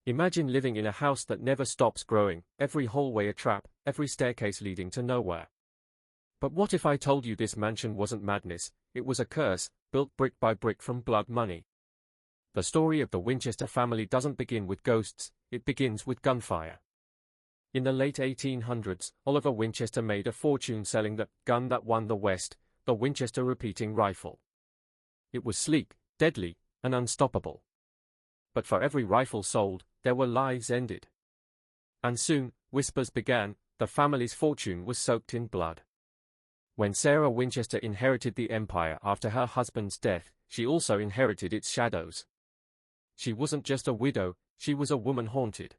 Imagine living in a house that never stops growing, every hallway a trap, every staircase leading to nowhere. But what if I told you this mansion wasn't madness, it was a curse, built brick by brick from blood money? The story of the Winchester family doesn't begin with ghosts, it begins with gunfire. In the late 1800s, Oliver Winchester made a fortune selling the gun that won the West, the Winchester repeating rifle. It was sleek, deadly, and unstoppable. But for every rifle sold, there were lives ended. And soon, whispers began, the family's fortune was soaked in blood. When Sarah Winchester inherited the empire after her husband's death, she also inherited its shadows. She wasn't just a widow, she was a woman haunted.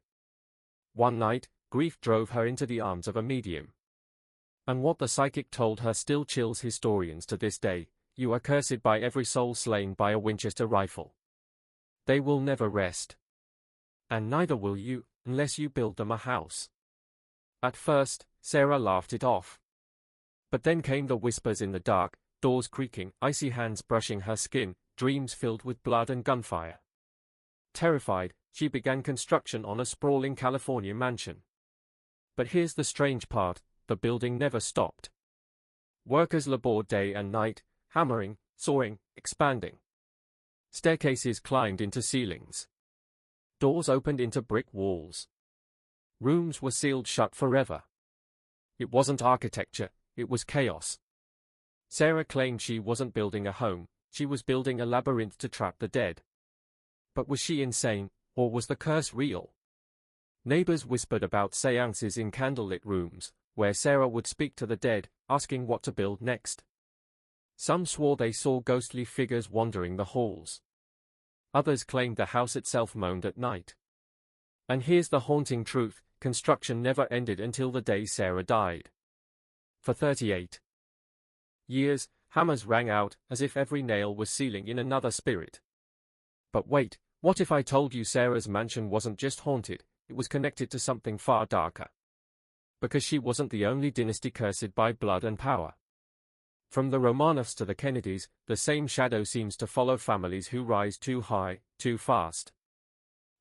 One night, grief drove her into the arms of a medium. And what the psychic told her still chills historians to this day: you are cursed by every soul slain by a Winchester rifle. They will never rest. And neither will you, unless you build them a house. At first, Sarah laughed it off. But then came the whispers in the dark, doors creaking, icy hands brushing her skin, dreams filled with blood and gunfire. Terrified, she began construction on a sprawling California mansion. But here's the strange part: the building never stopped. Workers labored day and night, hammering, sawing, expanding. Staircases climbed into ceilings. Doors opened into brick walls. Rooms were sealed shut forever. It wasn't architecture, it was chaos. Sarah claimed she wasn't building a home, she was building a labyrinth to trap the dead. But was she insane, or was the curse real? Neighbors whispered about seances in candlelit rooms, where Sarah would speak to the dead, asking what to build next. Some swore they saw ghostly figures wandering the halls. Others claimed the house itself moaned at night. And here's the haunting truth: construction never ended until the day Sarah died. For 38 years, hammers rang out, as if every nail was sealing in another spirit. But wait, what if I told you Sarah's mansion wasn't just haunted, it was connected to something far darker? Because she wasn't the only dynasty cursed by blood and power. From the Romanovs to the Kennedys, the same shadow seems to follow families who rise too high, too fast.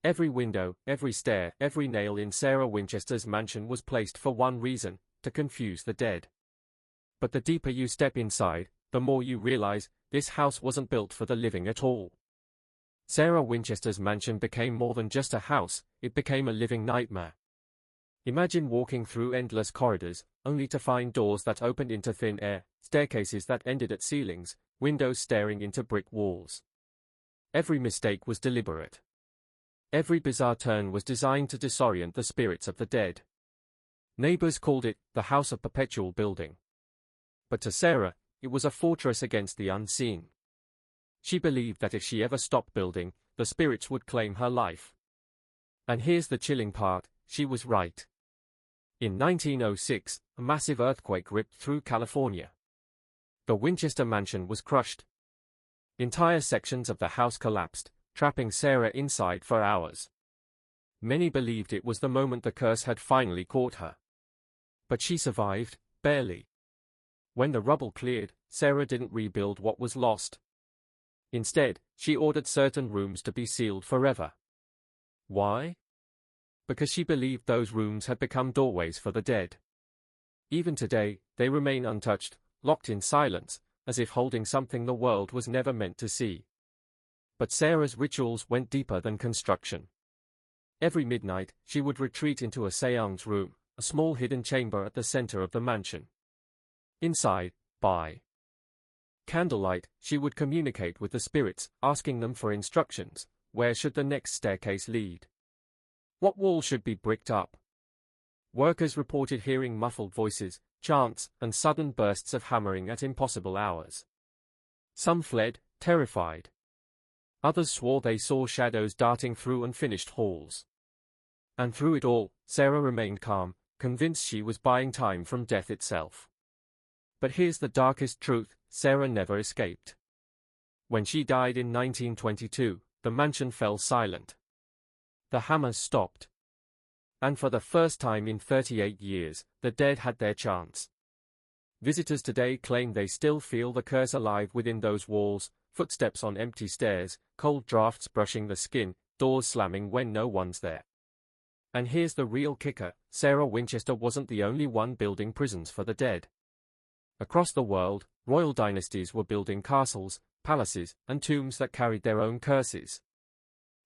Every window, every stair, every nail in Sarah Winchester's mansion was placed for one reason: to confuse the dead. But the deeper you step inside, the more you realize, this house wasn't built for the living at all. Sarah Winchester's mansion became more than just a house, it became a living nightmare. Imagine walking through endless corridors, only to find doors that opened into thin air, staircases that ended at ceilings, windows staring into brick walls. Every mistake was deliberate. Every bizarre turn was designed to disorient the spirits of the dead. Neighbors called it the House of Perpetual Building. But to Sarah, it was a fortress against the unseen. She believed that if she ever stopped building, the spirits would claim her life. And here's the chilling part: she was right. In 1906, a massive earthquake ripped through California. The Winchester mansion was crushed. Entire sections of the house collapsed, trapping Sarah inside for hours. Many believed it was the moment the curse had finally caught her. But she survived, barely. When the rubble cleared, Sarah didn't rebuild what was lost. Instead, she ordered certain rooms to be sealed forever. Why? Because she believed those rooms had become doorways for the dead. Even today, they remain untouched, locked in silence, as if holding something the world was never meant to see. But Sarah's rituals went deeper than construction. Every midnight, she would retreat into a seance room, a small hidden chamber at the center of the mansion. Inside, by candlelight, she would communicate with the spirits, asking them for instructions. Where should the next staircase lead? What wall should be bricked up? Workers reported hearing muffled voices, chants, and sudden bursts of hammering at impossible hours. Some fled, terrified. Others swore they saw shadows darting through unfinished halls. And through it all, Sarah remained calm, convinced she was buying time from death itself. But here's the darkest truth: Sarah never escaped. When she died in 1922, the mansion fell silent. The hammers stopped. And for the first time in 38 years, the dead had their chance. Visitors today claim they still feel the curse alive within those walls: footsteps on empty stairs, cold drafts brushing the skin, doors slamming when no one's there. And here's the real kicker, Sarah Winchester wasn't the only one building prisons for the dead. Across the world, royal dynasties were building castles, palaces, and tombs that carried their own curses.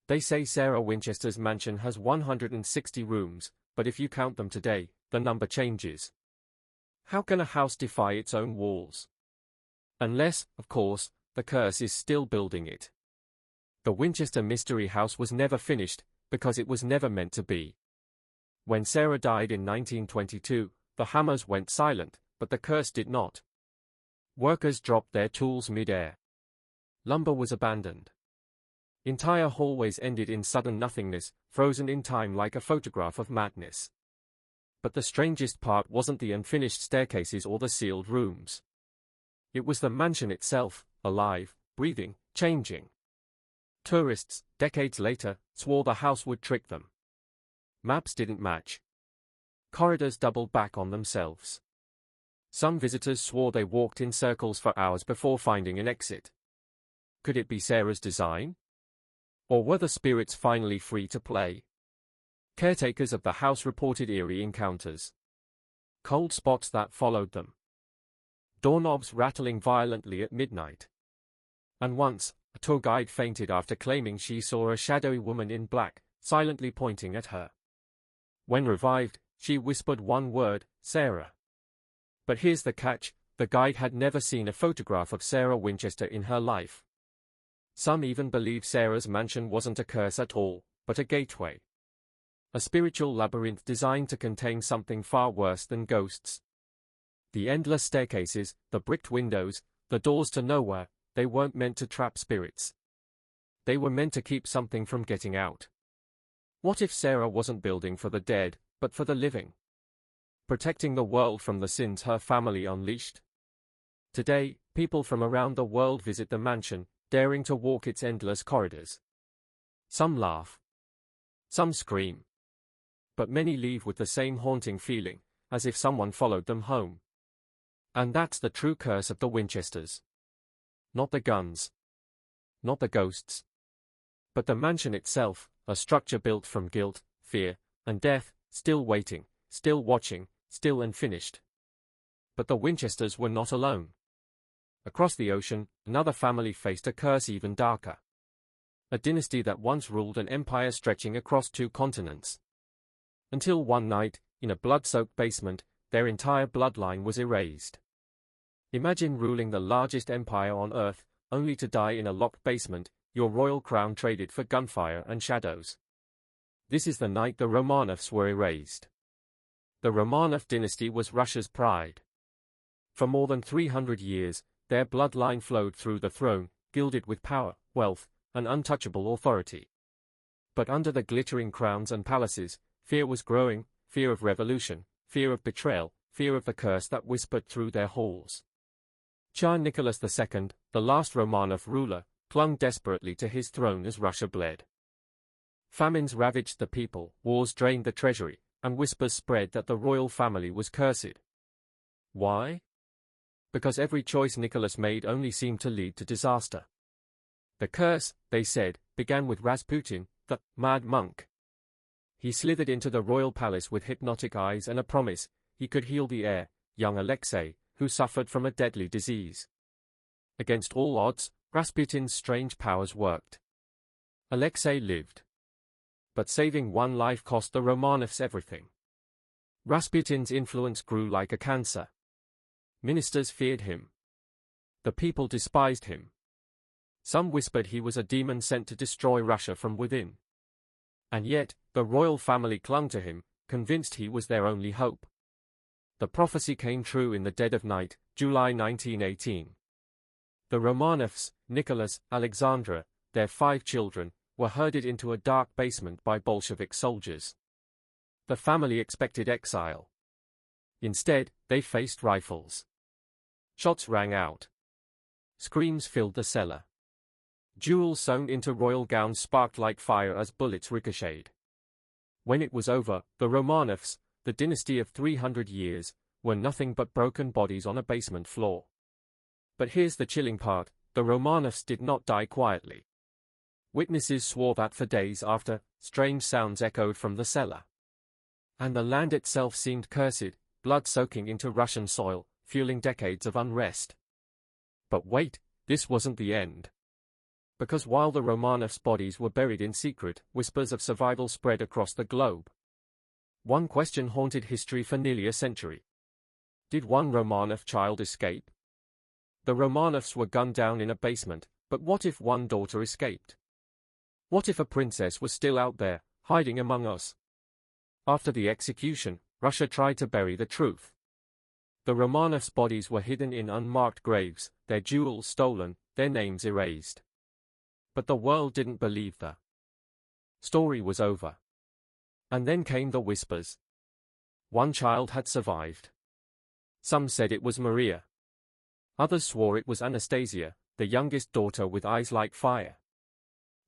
They say Sarah Winchester's mansion has 160 rooms, but if you count them today, the number changes. How can a house defy its own walls? Unless, of course, the curse is still building it. The Winchester Mystery House was never finished, because it was never meant to be. When Sarah died in 1922, the hammers went silent, but the curse did not. Workers dropped their tools mid-air. Lumber was abandoned. Entire hallways ended in sudden nothingness, frozen in time like a photograph of madness. But the strangest part wasn't the unfinished staircases or the sealed rooms. It was the mansion itself, alive, breathing, changing. Tourists, decades later, swore the house would trick them. Maps didn't match. Corridors doubled back on themselves. Some visitors swore they walked in circles for hours before finding an exit. Could it be Sarah's design? Or were the spirits finally free to play? Caretakers of the house reported eerie encounters. Cold spots that followed them. Doorknobs rattling violently at midnight. And once, a tour guide fainted after claiming she saw a shadowy woman in black, silently pointing at her. When revived, she whispered one word, Sarah. But here's the catch, the guide had never seen a photograph of Sarah Winchester in her life. Some even believe Sarah's mansion wasn't a curse at all, but a gateway. A spiritual labyrinth designed to contain something far worse than ghosts. The endless staircases, the bricked windows, the doors to nowhere, they weren't meant to trap spirits. They were meant to keep something from getting out. What if Sarah wasn't building for the dead, but for the living? Protecting the world from the sins her family unleashed? Today, people from around the world visit the mansion, daring to walk its endless corridors. Some laugh. Some scream. But many leave with the same haunting feeling, as if someone followed them home. And that's the true curse of the Winchesters. Not the guns. Not the ghosts. But the mansion itself, a structure built from guilt, fear, and death, still waiting, still watching, still unfinished. But the Winchesters were not alone. Across the ocean, another family faced a curse even darker. A dynasty that once ruled an empire stretching across 2 continents. Until one night, in a blood-soaked basement, their entire bloodline was erased. Imagine ruling the largest empire on Earth, only to die in a locked basement, your royal crown traded for gunfire and shadows. This is the night the Romanovs were erased. The Romanov Dynasty was Russia's pride. For more than 300 years, their bloodline flowed through the throne, gilded with power, wealth, and untouchable authority. But under the glittering crowns and palaces, fear was growing, fear of revolution, fear of betrayal, fear of the curse that whispered through their halls. Tsar Nicholas II, the last Romanov ruler, clung desperately to his throne as Russia bled. Famines ravaged the people, wars drained the treasury, and whispers spread that the royal family was cursed. Why? Because every choice Nicholas made only seemed to lead to disaster. The curse, they said, began with Rasputin, the mad monk. He slithered into the royal palace with hypnotic eyes and a promise, he could heal the heir, young Alexei, who suffered from a deadly disease. Against all odds, Rasputin's strange powers worked. Alexei lived. But saving one life cost the Romanovs everything. Rasputin's influence grew like a cancer. Ministers feared him. The people despised him. Some whispered he was a demon sent to destroy Russia from within. And yet, the royal family clung to him, convinced he was their only hope. The prophecy came true in the dead of night, July 1918. The Romanovs, Nicholas, Alexandra, their 5 children, were herded into a dark basement by Bolshevik soldiers. The family expected exile. Instead, they faced rifles. Shots rang out. Screams filled the cellar. Jewels sewn into royal gowns sparked like fire as bullets ricocheted. When it was over, the Romanovs, the dynasty of 300 years, were nothing but broken bodies on a basement floor. But here's the chilling part, the Romanovs did not die quietly. Witnesses swore that for days after, strange sounds echoed from the cellar. And the land itself seemed cursed, blood soaking into Russian soil, fueling decades of unrest. But wait, this wasn't the end. Because while the Romanovs' bodies were buried in secret, whispers of survival spread across the globe. One question haunted history for nearly a century. Did one Romanov child escape? The Romanovs were gunned down in a basement, but what if one daughter escaped? What if a princess was still out there, hiding among us? After the execution, Russia tried to bury the truth. The Romanovs' bodies were hidden in unmarked graves, their jewels stolen, their names erased. But the world didn't believe the story was over. And then came the whispers. One child had survived. Some said it was Maria. Others swore it was Anastasia, the youngest daughter with eyes like fire.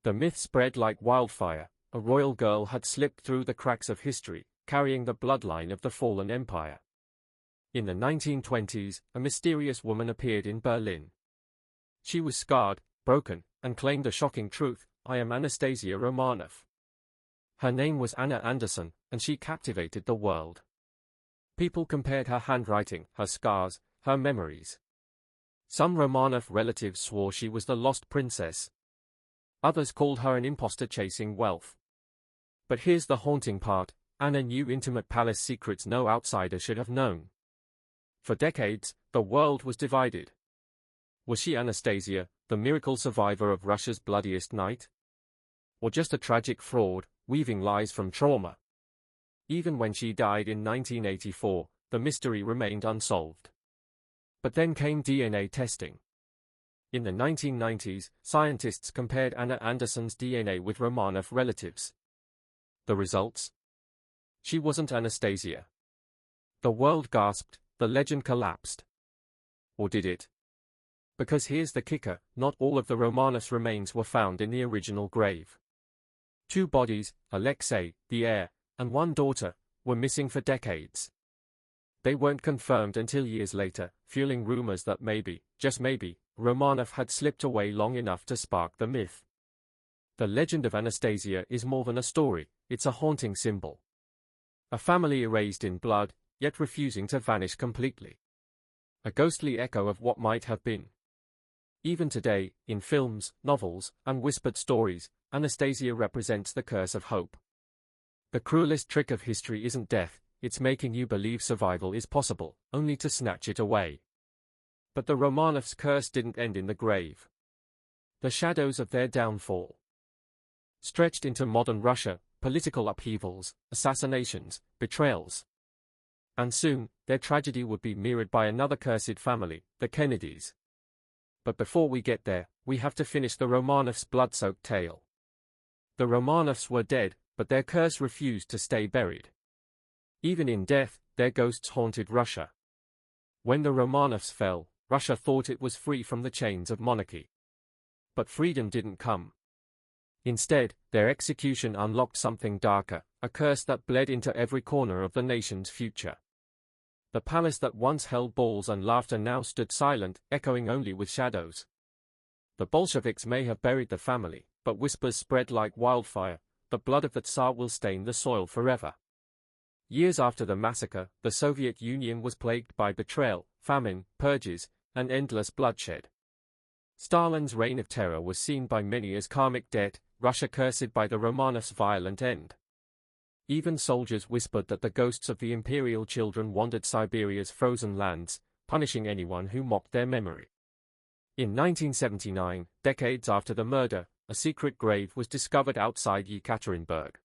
The myth spread like wildfire. A royal girl had slipped through the cracks of history, carrying the bloodline of the fallen empire. In the 1920s, a mysterious woman appeared in Berlin. She was scarred, broken, and claimed a shocking truth: I am Anastasia Romanov. Her name was Anna Anderson, and she captivated the world. People compared her handwriting, her scars, her memories. Some Romanov relatives swore she was the lost princess. Others called her an imposter chasing wealth. But here's the haunting part: Anna knew intimate palace secrets no outsider should have known. For decades, the world was divided. Was she Anastasia, the miracle survivor of Russia's bloodiest night? Or just a tragic fraud, weaving lies from trauma? Even when she died in 1984, the mystery remained unsolved. But then came DNA testing. In the 1990s, scientists compared Anna Anderson's DNA with Romanov relatives. The results? She wasn't Anastasia. The world gasped, the legend collapsed. Or did it? Because here's the kicker: not all of the Romanovs' remains were found in the original grave. 2 bodies, Alexei, the heir, and 1 daughter, were missing for decades. They weren't confirmed until years later, fueling rumors that maybe, just maybe, Romanov had slipped away long enough to spark the myth. The legend of Anastasia is more than a story, it's a haunting symbol. A family erased in blood, yet refusing to vanish completely. A ghostly echo of what might have been. Even today, in films, novels, and whispered stories, Anastasia represents the curse of hope. The cruelest trick of history isn't death, it's making you believe survival is possible, only to snatch it away. But the Romanovs' curse didn't end in the grave. The shadows of their downfall stretched into modern Russia: political upheavals, assassinations, betrayals. And soon, their tragedy would be mirrored by another cursed family, the Kennedys. But before we get there, we have to finish the Romanovs' blood-soaked tale. The Romanovs were dead, but their curse refused to stay buried. Even in death, their ghosts haunted Russia. When the Romanovs fell, Russia thought it was free from the chains of monarchy. But freedom didn't come. Instead, their execution unlocked something darker, a curse that bled into every corner of the nation's future. The palace that once held balls and laughter now stood silent, echoing only with shadows. The Bolsheviks may have buried the family, but whispers spread like wildfire: the blood of the Tsar will stain the soil forever. Years after the massacre, the Soviet Union was plagued by betrayal, famine, purges, and endless bloodshed. Stalin's reign of terror was seen by many as karmic debt, Russia cursed by the Romanovs' violent end. Even soldiers whispered that the ghosts of the imperial children wandered Siberia's frozen lands, punishing anyone who mocked their memory. In 1979, decades after the murder, a secret grave was discovered outside Yekaterinburg.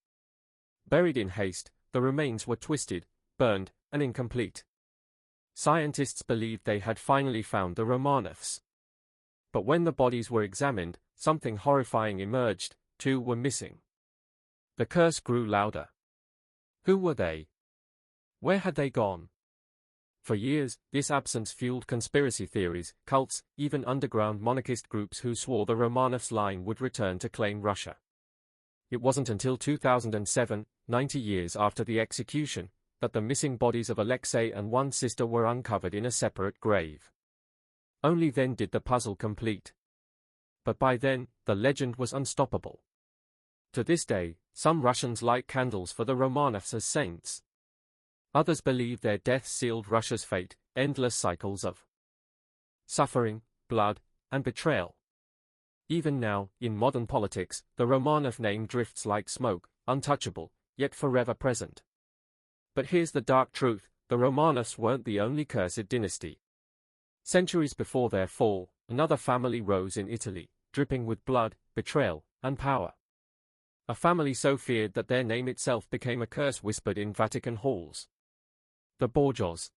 Buried in haste, the remains were twisted, burned, and incomplete. Scientists believed they had finally found the Romanovs. But when the bodies were examined, something horrifying emerged: 2 were missing. The curse grew louder. Who were they? Where had they gone? For years, this absence fueled conspiracy theories, cults, even underground monarchist groups who swore the Romanovs' line would return to claim Russia. It wasn't until 2007, 90 years after the execution, that the missing bodies of Alexei and 1 sister were uncovered in a separate grave. Only then did the puzzle complete. but by then, the legend was unstoppable. To this day, some Russians light candles for the Romanovs as saints. Others believe their deaths sealed Russia's fate, endless cycles of suffering, blood, and betrayal. Even now, in modern politics, the Romanov name drifts like smoke, untouchable, yet forever present. But here's the dark truth, the Romanovs weren't the only cursed dynasty. Centuries before their fall, another family rose in Italy, dripping with blood, betrayal, and power. A family so feared that their name itself became a curse whispered in Vatican halls. The Borgias.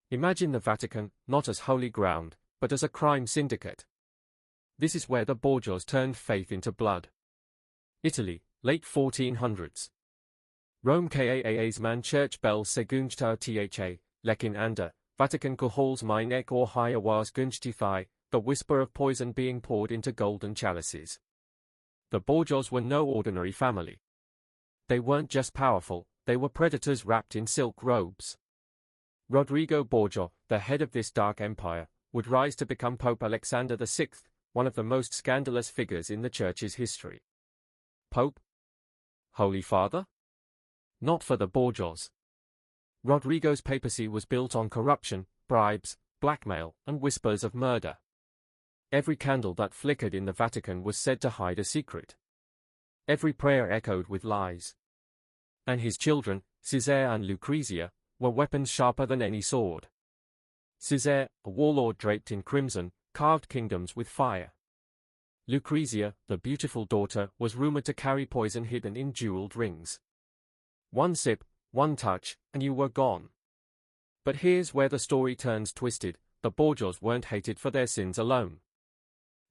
Imagine the Vatican, not as holy ground, but as a crime syndicate. This is where the Borgias turned faith into blood. Italy, late 1400s. Rome Kaas man church bells segunjta tha, lekin anda, Vatican halls mine ek or higher was gunjtify, the whisper of poison being poured into golden chalices. The Borgias were no ordinary family. They weren't just powerful, they were predators wrapped in silk robes. Rodrigo Borgia, the head of this dark empire, would rise to become Pope Alexander VI, one of the most scandalous figures in the Church's history. Pope? Holy Father? Not for the Borgias. Rodrigo's papacy was built on corruption, bribes, blackmail, and whispers of murder. Every candle that flickered in the Vatican was said to hide a secret. Every prayer echoed with lies. And his children, Caesar and Lucrezia, were weapons sharper than any sword. Caesar, a warlord draped in crimson, carved kingdoms with fire. Lucrezia, the beautiful daughter, was rumored to carry poison hidden in jeweled rings. One sip, one touch, and you were gone. But here's where the story turns twisted. The Borgias weren't hated for their sins alone.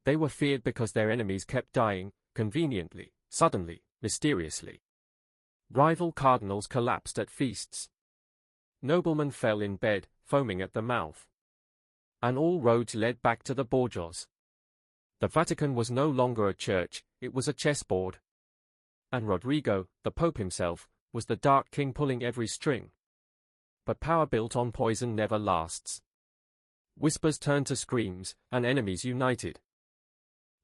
They were feared because their enemies kept dying, conveniently, suddenly, mysteriously. Rival cardinals collapsed at feasts. Noblemen fell in bed, foaming at the mouth. And all roads led back to the Borgias. The Vatican was no longer a church, it was a chessboard. And Rodrigo, the Pope himself, was the Dark King pulling every string. But power built on poison never lasts. Whispers turned to screams, and enemies united.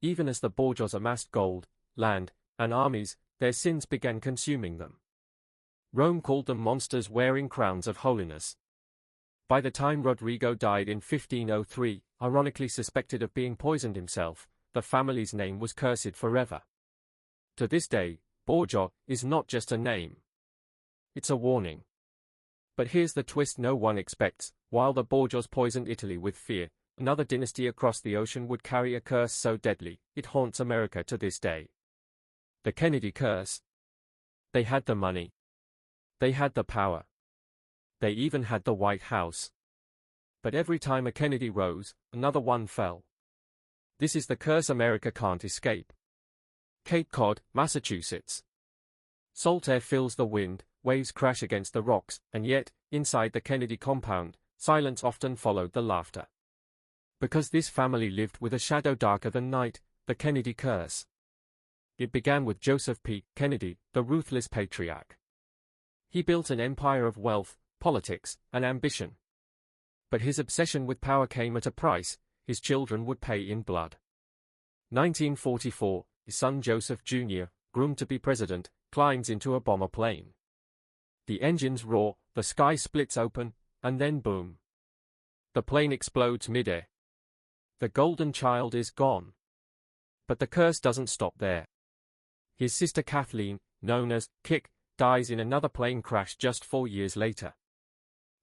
Even as the Borgias amassed gold, land, and armies, their sins began consuming them. Rome called them monsters wearing crowns of holiness. By the time Rodrigo died in 1503, ironically suspected of being poisoned himself, the family's name was cursed forever. To this day, Borgia is not just a name. It's a warning. But here's the twist no one expects: while the Borgias poisoned Italy with fear, another dynasty across the ocean would carry a curse so deadly, it haunts America to this day. The Kennedy curse. They had the money. They had the power. They even had the White House. But every time a Kennedy rose, another one fell. This is the curse America can't escape. Cape Cod, Massachusetts. Salt air fills the wind, waves crash against the rocks, and yet, inside the Kennedy compound, silence often followed the laughter. Because this family lived with a shadow darker than night, the Kennedy curse. It began with Joseph P. Kennedy, the ruthless patriarch. He built an empire of wealth, politics, and ambition. But his obsession with power came at a price. His children would pay in blood. 1944, his son Joseph Jr., groomed to be president, climbs into a bomber plane. The engines roar, the sky splits open, and then boom. The plane explodes midair. The golden child is gone. But the curse doesn't stop there. His sister Kathleen, known as Kik, dies in another plane crash just 4 years later.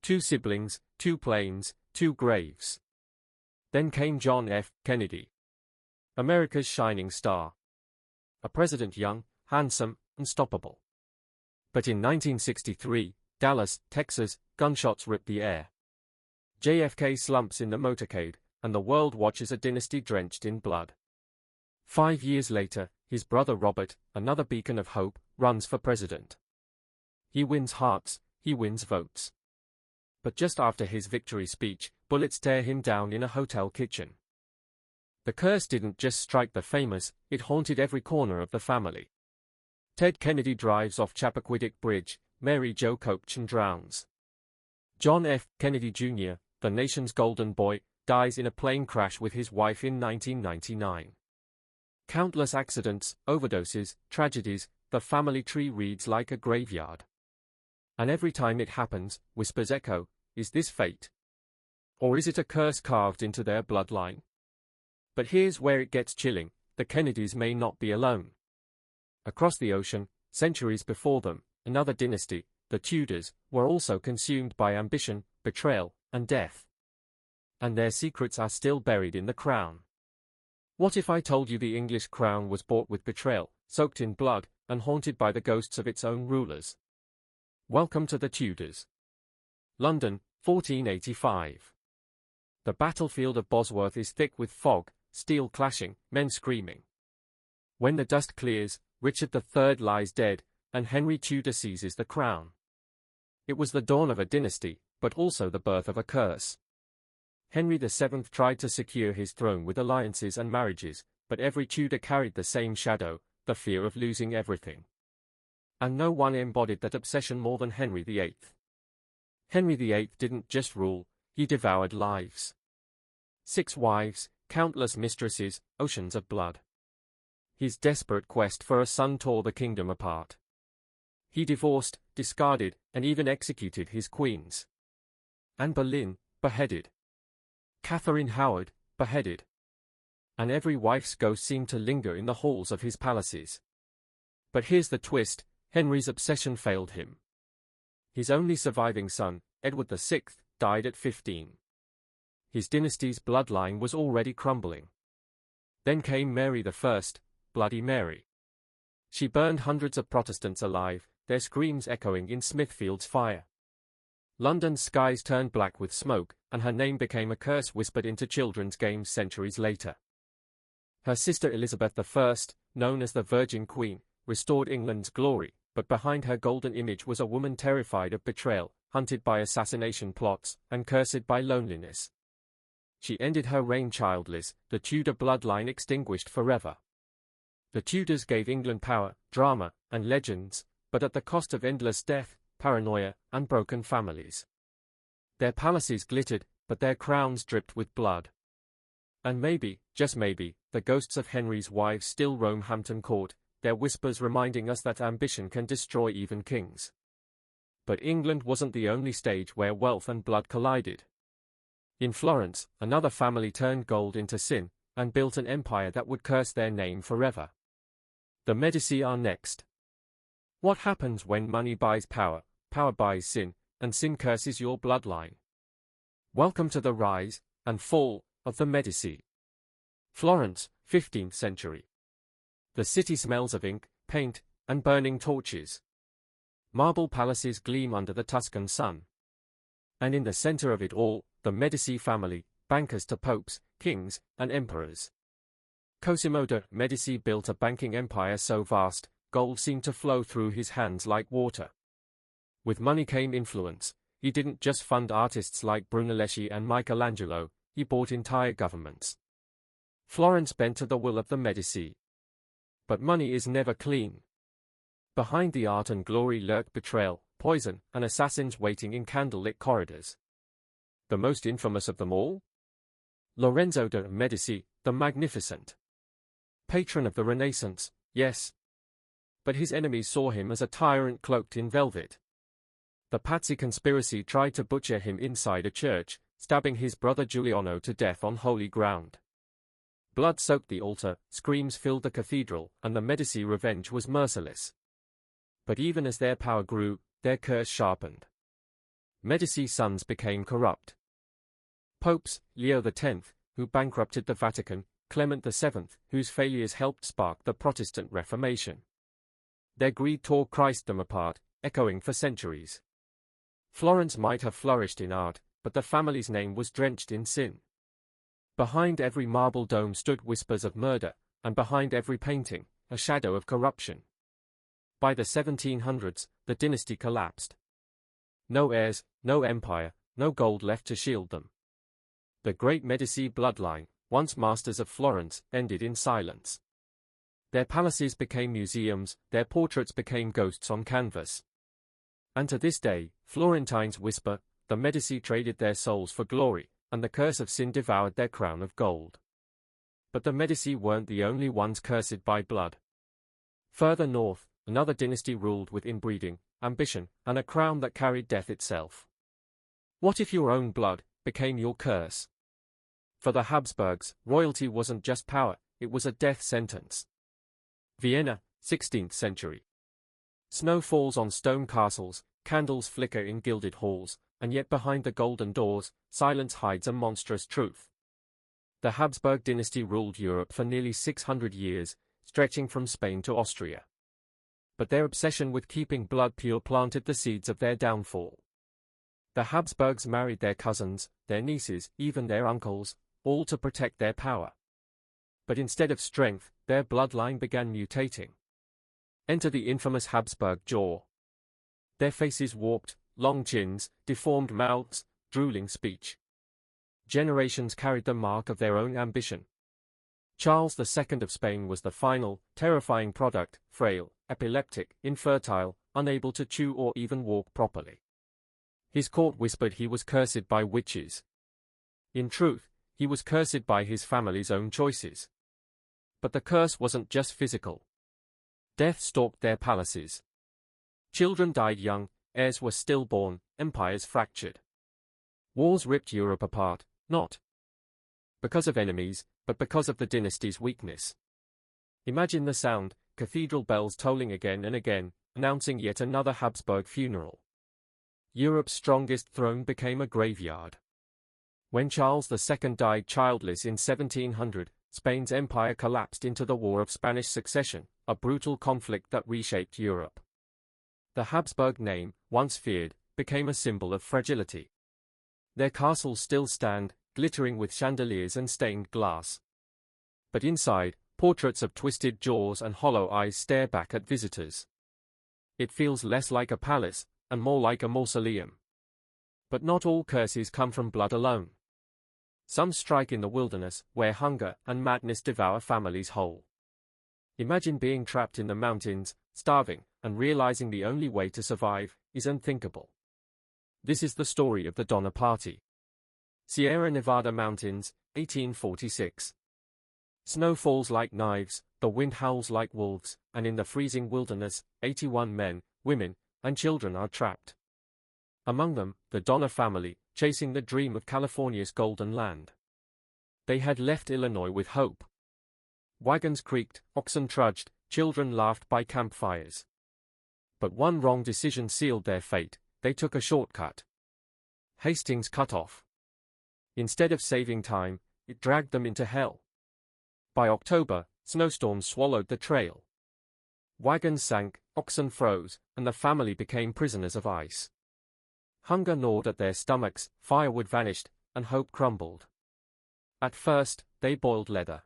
2 siblings, 2 planes, 2 graves. Then came John F. Kennedy, America's shining star. A president young, handsome, unstoppable. But in 1963, Dallas, Texas, gunshots ripped the air. JFK slumps in the motorcade, and the world watches a dynasty drenched in blood. 5 years later, his brother Robert, another beacon of hope, runs for president. He wins hearts, he wins votes. But just after his victory speech, bullets tear him down in a hotel kitchen. The curse didn't just strike the famous, it haunted every corner of the family. Ted Kennedy drives off Chappaquiddick Bridge, Mary Jo Kopchen drowns. John F. Kennedy Jr., the nation's golden boy, dies in a plane crash with his wife in 1999. Countless accidents, overdoses, tragedies, the family tree reads like a graveyard. And every time it happens, whispers echo, is this fate? Or is it a curse carved into their bloodline? But here's where it gets chilling, the Kennedys may not be alone. Across the ocean, centuries before them, another dynasty, the Tudors, were also consumed by ambition, betrayal, and death. And their secrets are still buried in the crown. What if I told you the English crown was bought with betrayal, soaked in blood, and haunted by the ghosts of its own rulers? Welcome to the Tudors. London, 1485. The battlefield of Bosworth is thick with fog, steel clashing, men screaming. When the dust clears, Richard III lies dead, and Henry Tudor seizes the crown. It was the dawn of a dynasty, but also the birth of a curse. Henry VII tried to secure his throne with alliances and marriages, but every Tudor carried the same shadow, the fear of losing everything. And no one embodied that obsession more than Henry VIII. Henry VIII didn't just rule, he devoured lives. 6 wives, countless mistresses, oceans of blood. His desperate quest for a son tore the kingdom apart. He divorced, discarded, and even executed his queens. Anne Boleyn, beheaded. Catherine Howard, beheaded. And every wife's ghost seemed to linger in the halls of his palaces. But here's the twist, Henry's obsession failed him. His only surviving son, Edward VI, died at 15. His dynasty's bloodline was already crumbling. Then came Mary I, Bloody Mary. She burned hundreds of Protestants alive, their screams echoing in Smithfield's fire. London's skies turned black with smoke, and her name became a curse whispered into children's games centuries later. Her sister Elizabeth I, known as the Virgin Queen, restored England's glory, but behind her golden image was a woman terrified of betrayal, hunted by assassination plots, and cursed by loneliness. She ended her reign childless, the Tudor bloodline extinguished forever. The Tudors gave England power, drama, and legends, but at the cost of endless death, paranoia, and broken families. Their palaces glittered, but their crowns dripped with blood. And maybe, just maybe, the ghosts of Henry's wives still roam Hampton Court, their whispers reminding us that ambition can destroy even kings. But England wasn't the only stage where wealth and blood collided. In Florence, another family turned gold into sin, and built an empire that would curse their name forever. The Medici are next. What happens when money buys power, power buys sin, and sin curses your bloodline? Welcome to the rise and fall of the Medici. Florence, 15th century. The city smells of ink, paint, and burning torches. Marble palaces gleam under the Tuscan sun. And in the center of it all, the Medici family, bankers to popes, kings, and emperors. Cosimo de' Medici built a banking empire so vast, gold seemed to flow through his hands like water. With money came influence. He didn't just fund artists like Brunelleschi and Michelangelo, he bought entire governments. Florence bent to the will of the Medici. But money is never clean. Behind the art and glory lurk betrayal, poison, and assassins waiting in candlelit corridors. The most infamous of them all? Lorenzo de' Medici, the Magnificent. Patron of the Renaissance, yes. But his enemies saw him as a tyrant cloaked in velvet. The Pazzi conspiracy tried to butcher him inside a church, stabbing his brother Giuliano to death on holy ground. Blood soaked the altar, screams filled the cathedral, and the Medici revenge was merciless. But even as their power grew, their curse sharpened. Medici's sons became corrupt. Popes, Leo X, who bankrupted the Vatican, Clement VII, whose failures helped spark the Protestant Reformation. Their greed tore Christendom apart, echoing for centuries. Florence might have flourished in art, but the family's name was drenched in sin. Behind every marble dome stood whispers of murder, and behind every painting, a shadow of corruption. By the 1700s, the dynasty collapsed. No heirs, no empire, no gold left to shield them. The great Medici bloodline, once masters of Florence, ended in silence. Their palaces became museums, their portraits became ghosts on canvas. And to this day, Florentines whisper, the Medici traded their souls for glory, and the curse of sin devoured their crown of gold. But the Medici weren't the only ones cursed by blood. Further north, another dynasty ruled with inbreeding, ambition, and a crown that carried death itself. What if your own blood became your curse? For the Habsburgs, royalty wasn't just power, it was a death sentence. Vienna, 16th century. Snow falls on stone castles, candles flicker in gilded halls, and yet behind the golden doors, silence hides a monstrous truth. The Habsburg dynasty ruled Europe for nearly 600 years, stretching from Spain to Austria. But their obsession with keeping blood pure planted the seeds of their downfall. The Habsburgs married their cousins, their nieces, even their uncles, all to protect their power. But instead of strength, their bloodline began mutating. Enter the infamous Habsburg jaw. Their faces warped, long chins, deformed mouths, drooling speech. Generations carried the mark of their own ambition. Charles II of Spain was the final, terrifying product, frail, epileptic, infertile, unable to chew or even walk properly. His court whispered he was cursed by witches. In truth, he was cursed by his family's own choices. But the curse wasn't just physical. Death stalked their palaces. Children died young, heirs were stillborn, empires fractured. Wars ripped Europe apart, not because of enemies, but because of the dynasty's weakness. Imagine the sound, cathedral bells tolling again and again, announcing yet another Habsburg funeral. Europe's strongest throne became a graveyard. When Charles II died childless in 1700, Spain's empire collapsed into the War of Spanish Succession, a brutal conflict that reshaped Europe. The Habsburg name, once feared, became a symbol of fragility. Their castles still stand, glittering with chandeliers and stained glass. But inside, portraits of twisted jaws and hollow eyes stare back at visitors. It feels less like a palace, and more like a mausoleum. But not all curses come from blood alone. Some strike in the wilderness, where hunger and madness devour families whole. Imagine being trapped in the mountains, starving, and realizing the only way to survive is unthinkable. This is the story of the Donner Party. Sierra Nevada mountains, 1846. Snow falls like knives, the wind howls like wolves, and in the freezing wilderness, 81 men, women, and children are trapped. Among them, the Donner family, chasing the dream of California's golden land. They had left Illinois with hope. Wagons creaked, oxen trudged, children laughed by campfires. But one wrong decision sealed their fate. They took a shortcut. Hastings cut off. Instead of saving time, it dragged them into hell. By October, snowstorms swallowed the trail. Wagons sank, oxen froze, and the family became prisoners of ice. Hunger gnawed at their stomachs, firewood vanished, and hope crumbled. At first, they boiled leather.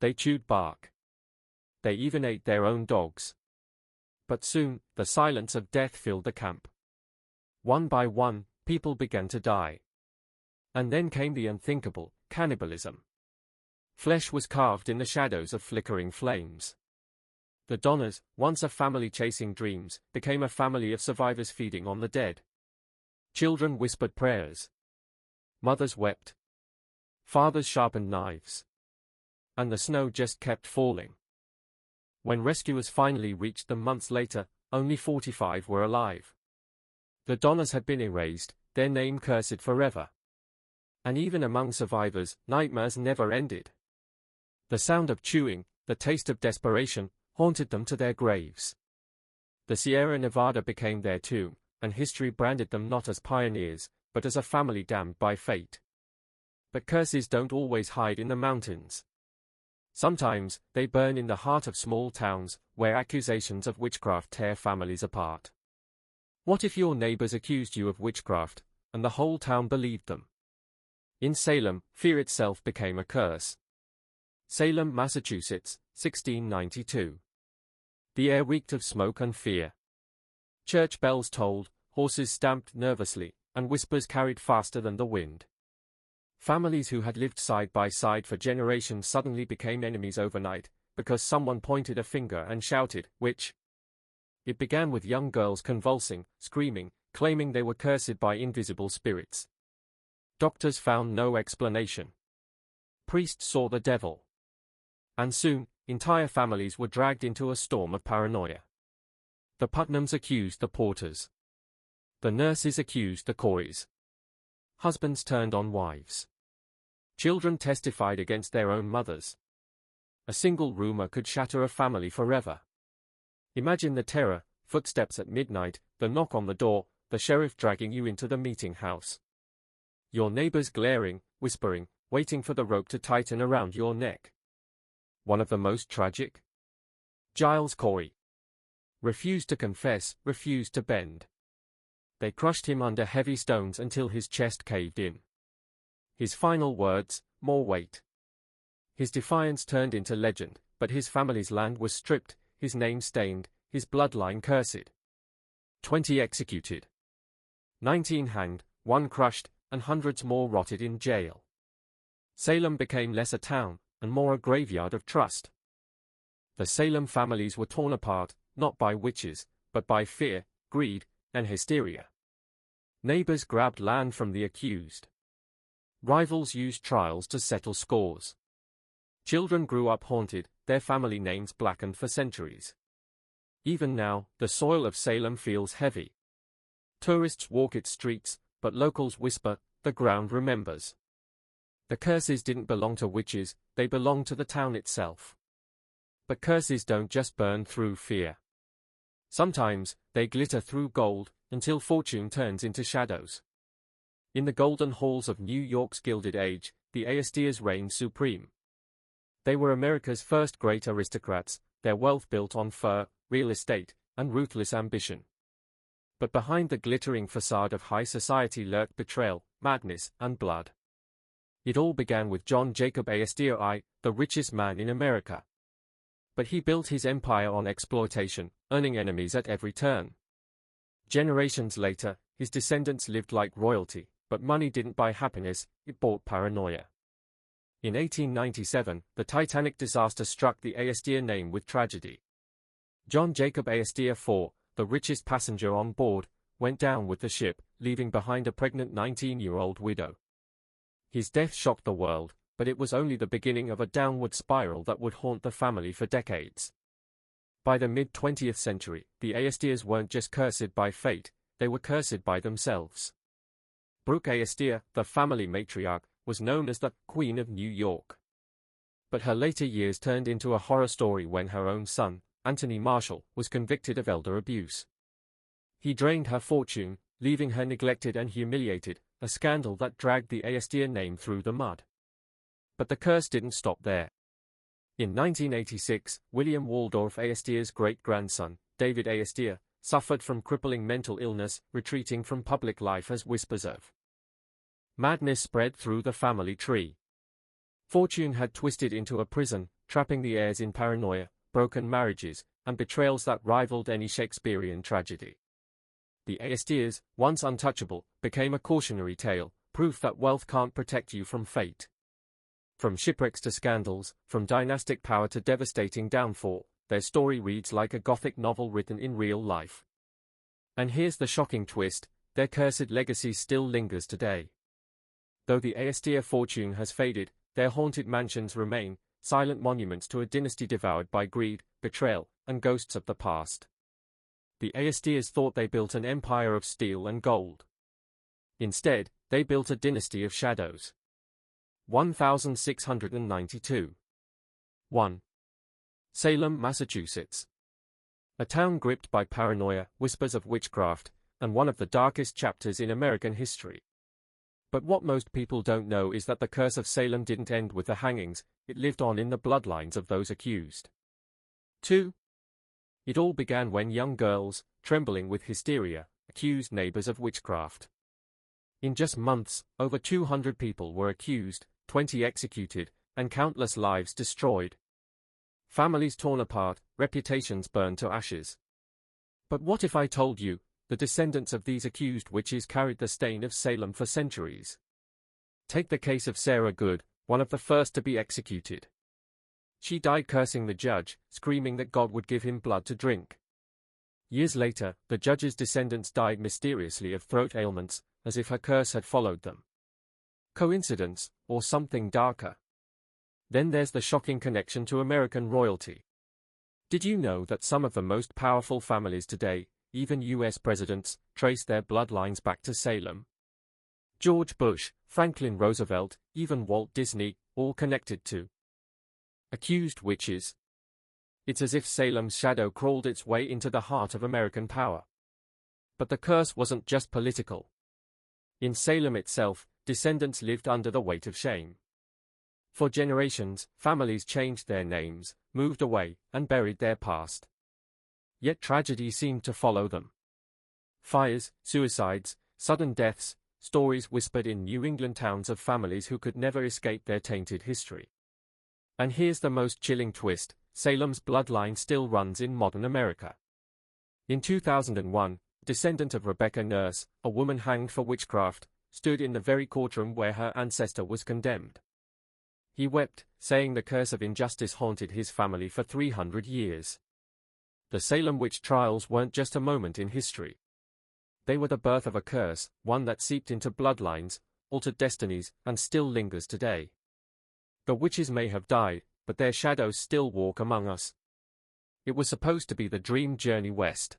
They chewed bark. They even ate their own dogs. But soon, the silence of death filled the camp. One by one, people began to die. And then came the unthinkable, cannibalism. Flesh was carved in the shadows of flickering flames. The Donners, once a family chasing dreams, became a family of survivors feeding on the dead. Children whispered prayers. Mothers wept. Fathers sharpened knives. And the snow just kept falling. When rescuers finally reached them months later, only 45 were alive. The Donners had been erased, their name cursed forever. And even among survivors, nightmares never ended. The sound of chewing, the taste of desperation, haunted them to their graves. The Sierra Nevada became their tomb, and history branded them not as pioneers, but as a family damned by fate. But curses don't always hide in the mountains. Sometimes, they burn in the heart of small towns, where accusations of witchcraft tear families apart. What if your neighbors accused you of witchcraft, and the whole town believed them? In Salem, fear itself became a curse. Salem, Massachusetts, 1692. The air reeked of smoke and fear. Church bells tolled, horses stamped nervously, and whispers carried faster than the wind. Families who had lived side by side for generations suddenly became enemies overnight, because someone pointed a finger and shouted, "Witch!" It began with young girls convulsing, screaming, claiming they were cursed by invisible spirits. Doctors found no explanation. priests saw the devil. And soon, entire families were dragged into a storm of paranoia. The Putnams accused the Porters. The nurses accused the Coreys. Husbands turned on wives. Children testified against their own mothers. A single rumor could shatter a family forever. Imagine the terror: footsteps at midnight, the knock on the door, the sheriff dragging you into the meeting house. Your neighbors glaring, whispering, waiting for the rope to tighten around your neck. One of the most tragic? Giles Corey. Refused to confess, refused to bend. They crushed him under heavy stones until his chest caved in. His final words: more weight. His defiance turned into legend, but his family's land was stripped, his name stained, his bloodline cursed. 20 executed. 19 hanged, 1 crushed, and hundreds more rotted in jail. Salem became less a town, and more a graveyard of trust. The Salem families were torn apart, not by witches, but by fear, greed, and hysteria. Neighbors grabbed land from the accused. Rivals used trials to settle scores. Children grew up haunted, their family names blackened for centuries. Even now, the soil of Salem feels heavy. Tourists walk its streets, but locals whisper, the ground remembers. The curses didn't belong to witches, they belonged to the town itself. But curses don't just burn through fear. Sometimes, they glitter through gold, until fortune turns into shadows. In the golden halls of New York's Gilded Age, the Assassinations reigned supreme. They were America's first great aristocrats, their wealth built on fur, real estate, and ruthless ambition. But behind the glittering facade of high society lurked betrayal, madness, and blood. It all began with John Jacob Astor I, the richest man in America. But he built his empire on exploitation, earning enemies at every turn. Generations later, his descendants lived like royalty, but money didn't buy happiness, it bought paranoia. In 1897, the Titanic disaster struck the Astor name with tragedy. John Jacob Astor IV, the richest passenger on board, went down with the ship, leaving behind a pregnant 19-year-old widow. His death shocked the world, but it was only the beginning of a downward spiral that would haunt the family for decades. By the mid-20th century, the Astors weren't just cursed by fate, they were cursed by themselves. Brooke Astor, the family matriarch, was known as the Queen of New York. But her later years turned into a horror story when her own son, Anthony Marshall, was convicted of elder abuse. He drained her fortune, leaving her neglected and humiliated, a scandal that dragged the Astor name through the mud. But the curse didn't stop there. In 1986, William Waldorf Astor's great-grandson, David Astor, suffered from crippling mental illness, retreating from public life as whispers of madness spread through the family tree. Fortune had twisted into a prison, trapping the heirs in paranoia, broken marriages, and betrayals that rivaled any Shakespearean tragedy. The Astors, once untouchable, became a cautionary tale, proof that wealth can't protect you from fate. From shipwrecks to scandals, from dynastic power to devastating downfall, their story reads like a Gothic novel written in real life. And here's the shocking twist: their cursed legacy still lingers today. Though the Astor fortune has faded, their haunted mansions remain, silent monuments to a dynasty devoured by greed, betrayal, and ghosts of the past. The Astors thought they built an empire of steel and gold. Instead, they built a dynasty of shadows. 1692. 1. Salem, Massachusetts. A town gripped by paranoia, whispers of witchcraft, and one of the darkest chapters in American history. But what most people don't know is that the curse of Salem didn't end with the hangings, it lived on in the bloodlines of those accused. 2. It all began when young girls, trembling with hysteria, accused neighbors of witchcraft. In just months, over 200 people were accused, 20 executed, and countless lives destroyed. Families torn apart, reputations burned to ashes. But what if I told you, the descendants of these accused witches carried the stain of Salem for centuries? Take the case of Sarah Good, one of the first to be executed. She died cursing the judge, screaming that God would give him blood to drink. Years later, the judge's descendants died mysteriously of throat ailments, as if her curse had followed them. Coincidence, or something darker? Then there's the shocking connection to American royalty. Did you know that some of the most powerful families today, even US presidents, trace their bloodlines back to Salem? George Bush, Franklin Roosevelt, even Walt Disney, all connected to accused witches. It's as if Salem's shadow crawled its way into the heart of American power. But the curse wasn't just political. In Salem itself, descendants lived under the weight of shame. For generations, families changed their names, moved away, and buried their past. Yet tragedy seemed to follow them. Fires, suicides, sudden deaths, stories whispered in New England towns of families who could never escape their tainted history. And here's the most chilling twist: Salem's bloodline still runs in modern America. In 2001, a descendant of Rebecca Nurse, a woman hanged for witchcraft, stood in the very courtroom where her ancestor was condemned. He wept, saying the curse of injustice haunted his family for 300 years. The Salem witch trials weren't just a moment in history. They were the birth of a curse, one that seeped into bloodlines, altered destinies, and still lingers today. The witches may have died, but their shadows still walk among us. It was supposed to be the dream journey west.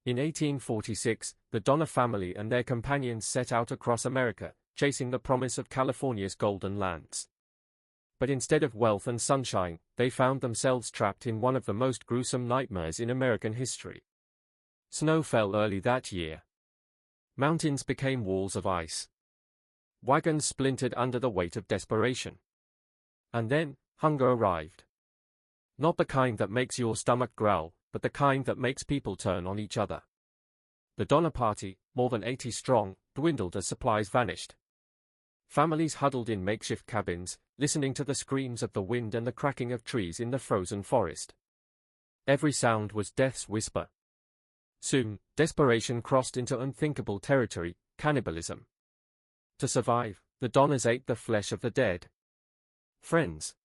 In 1846, the Donner family and their companions set out across America, chasing the promise of California's golden lands. But instead of wealth and sunshine, they found themselves trapped in one of the most gruesome nightmares in American history. Snow fell early that year. Mountains became walls of ice. Wagons splintered under the weight of desperation. And then, hunger arrived. Not the kind that makes your stomach growl, but the kind that makes people turn on each other. The Donner Party, more than 80 strong, dwindled as supplies vanished. Families huddled in makeshift cabins, listening to the screams of the wind and the cracking of trees in the frozen forest. Every sound was death's whisper. Soon, desperation crossed into unthinkable territory: cannibalism. To survive, the Donners ate the flesh of the dead. Friends,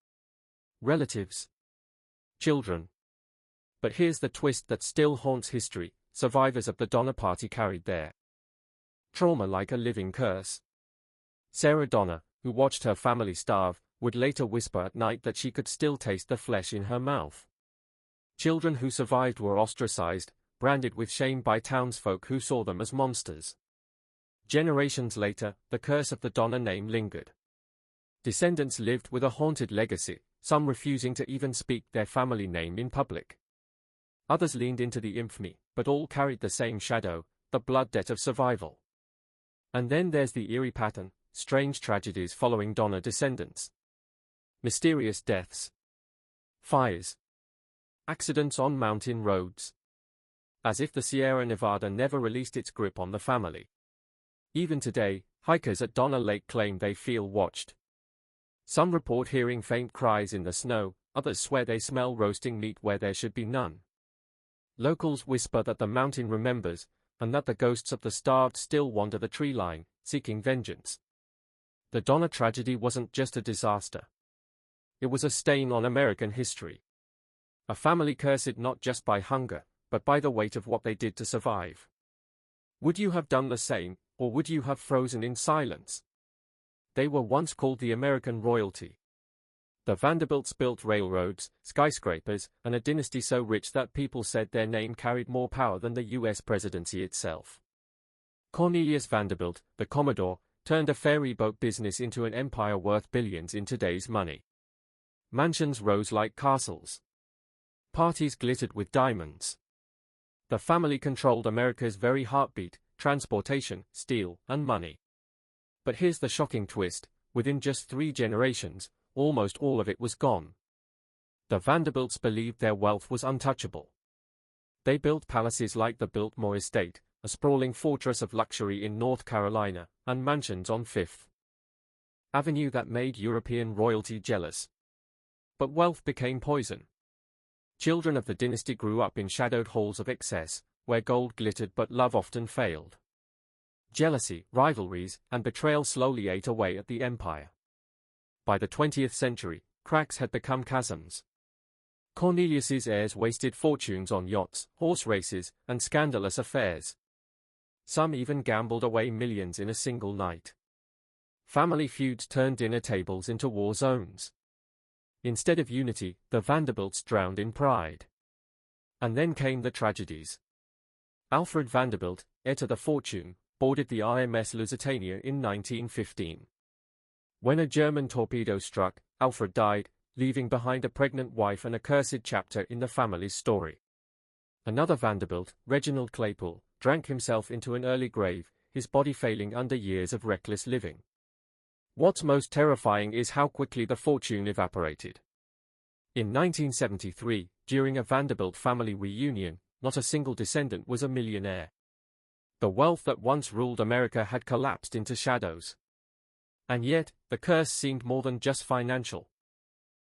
relatives, children. But here's the twist that still haunts history: survivors of the Donner Party carried their trauma like a living curse. Sarah Donner, who watched her family starve, would later whisper at night that she could still taste the flesh in her mouth. Children who survived were ostracized, branded with shame by townsfolk who saw them as monsters. Generations later, the curse of the Donner name lingered. Descendants lived with a haunted legacy, some refusing to even speak their family name in public. Others leaned into the infamy, but all carried the same shadow: the blood debt of survival. And then there's the eerie pattern: strange tragedies following Donner descendants. Mysterious deaths. Fires. Accidents on mountain roads. As if the Sierra Nevada never released its grip on the family. Even today, hikers at Donner Lake claim they feel watched. Some report hearing faint cries in the snow, others swear they smell roasting meat where there should be none. Locals whisper that the mountain remembers, and that the ghosts of the starved still wander the tree line, seeking vengeance. The Donner tragedy wasn't just a disaster. It was a stain on American history. A family cursed not just by hunger, but by the weight of what they did to survive. Would you have done the same, or would you have frozen in silence? They were once called the American royalty. The Vanderbilts built railroads, skyscrapers, and a dynasty so rich that people said their name carried more power than the U.S. presidency itself. Cornelius Vanderbilt, the Commodore, turned a ferry boat business into an empire worth billions in today's money. Mansions rose like castles. Parties glittered with diamonds. The family controlled America's very heartbeat: transportation, steel, and money. But here's the shocking twist: within just 3 generations, almost all of it was gone. The Vanderbilts believed their wealth was untouchable. They built palaces like the Biltmore Estate, a sprawling fortress of luxury in North Carolina, and mansions on Fifth Avenue that made European royalty jealous. But wealth became poison. Children of the dynasty grew up in shadowed halls of excess, where gold glittered but love often failed. Jealousy, rivalries, and betrayal slowly ate away at the empire. By the 20th century, cracks had become chasms. Cornelius's heirs wasted fortunes on yachts, horse races, and scandalous affairs. Some even gambled away millions in a single night. Family feuds turned dinner tables into war zones. Instead of unity, the Vanderbilts drowned in pride. And then came the tragedies. Alfred Vanderbilt, heir to the fortune, boarded the RMS Lusitania in 1915. When a German torpedo struck, Alfred died, leaving behind a pregnant wife and a cursed chapter in the family's story. Another Vanderbilt, Reginald Claypool, drank himself into an early grave, his body failing under years of reckless living. What's most terrifying is how quickly the fortune evaporated. In 1973, during a Vanderbilt family reunion, not a single descendant was a millionaire. The wealth that once ruled America had collapsed into shadows. And yet, the curse seemed more than just financial.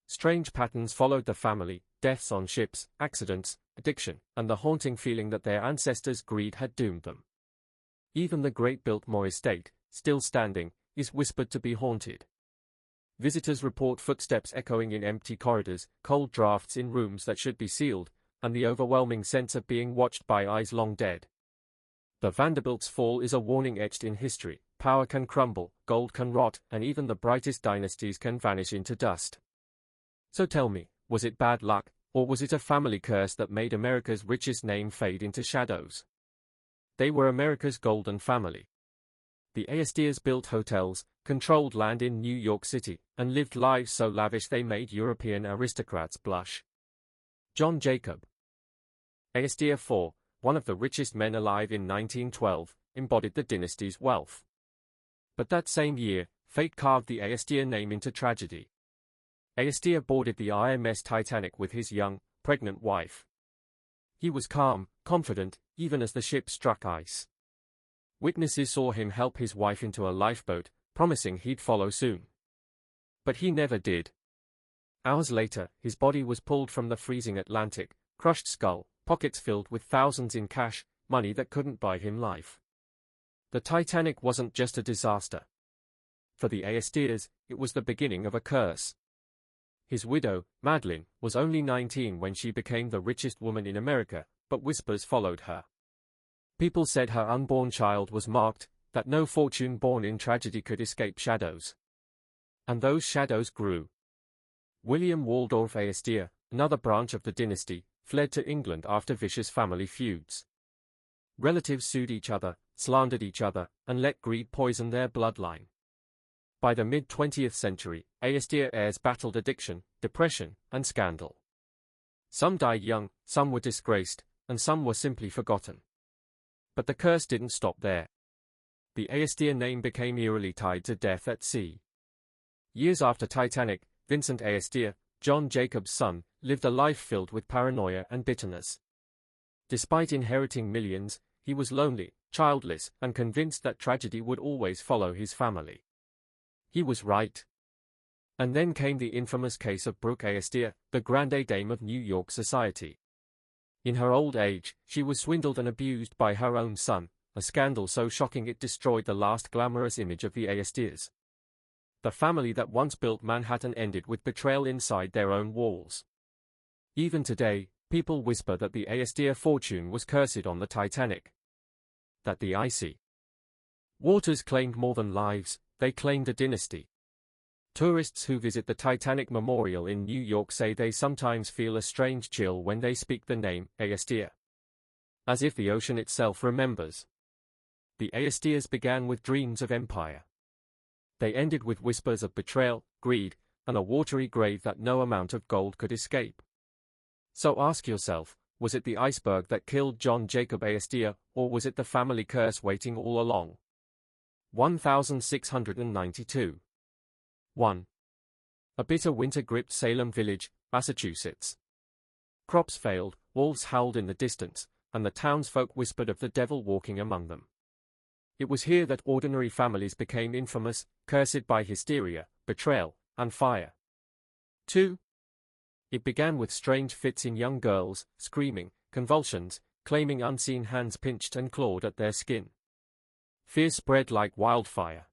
Strange patterns followed the family: deaths on ships, accidents, addiction, and the haunting feeling that their ancestors' greed had doomed them. Even the great Biltmore estate, still standing, is whispered to be haunted. Visitors report footsteps echoing in empty corridors, cold drafts in rooms that should be sealed, and the overwhelming sense of being watched by eyes long dead. The Vanderbilt's fall is a warning etched in history: power can crumble, gold can rot, and even the brightest dynasties can vanish into dust. So tell me, was it bad luck, or was it a family curse that made America's richest name fade into shadows? They were America's golden family. The Assassinations built hotels, controlled land in New York City, and lived lives so lavish they made European aristocrats blush. John Jacob Assassinations 4, one of the richest men alive in 1912, embodied the dynasty's wealth. But that same year, fate carved the Assassinations name into tragedy. Assassinations boarded the RMS Titanic with his young, pregnant wife. He was calm, confident, even as the ship struck ice. Witnesses saw him help his wife into a lifeboat, promising he'd follow soon. But he never did. Hours later, his body was pulled from the freezing Atlantic, crushed skull, pockets filled with thousands in cash, money that couldn't buy him life. The Titanic wasn't just a disaster. For the Assassinations, it was the beginning of a curse. His widow, Madeline, was only 19 when she became the richest woman in America, but whispers followed her. People said her unborn child was marked, that no fortune born in tragedy could escape shadows. And those shadows grew. William Waldorf Assassinations, another branch of the dynasty, fled to England after vicious family feuds. Relatives sued each other, slandered each other, and let greed poison their bloodline. By the mid-20th century, Assassinations heirs battled addiction, depression, and scandal. Some died young, some were disgraced, and some were simply forgotten. But the curse didn't stop there. The Assassinations name became eerily tied to death at sea. Years after Titanic, Vincent Assassinations, John Jacob's son, lived a life filled with paranoia and bitterness. Despite inheriting millions, he was lonely, childless, and convinced that tragedy would always follow his family. He was right. And then came the infamous case of Brooke Assassinations, the grande dame of New York society. In her old age, she was swindled and abused by her own son, a scandal so shocking it destroyed the last glamorous image of the Assassinations. The family that once built Manhattan ended with betrayal inside their own walls. Even today, people whisper that the Assassinations fortune was cursed on the Titanic. That the icy waters claimed more than lives, they claimed a dynasty. Tourists who visit the Titanic Memorial in New York say they sometimes feel a strange chill when they speak the name Assassinations. As if the ocean itself remembers. The Assassinations began with dreams of empire. They ended with whispers of betrayal, greed, and a watery grave that no amount of gold could escape. So ask yourself, was it the iceberg that killed John Jacob Assassinations, or was it the family curse waiting all along? 1692. 1. A bitter winter gripped Salem Village, Massachusetts. Crops failed, wolves howled in the distance, and the townsfolk whispered of the devil walking among them. It was here that ordinary families became infamous, cursed by hysteria, betrayal, and fire. 2. It began with strange fits in young girls, screaming, convulsions, claiming unseen hands pinched and clawed at their skin. Fear spread like wildfire.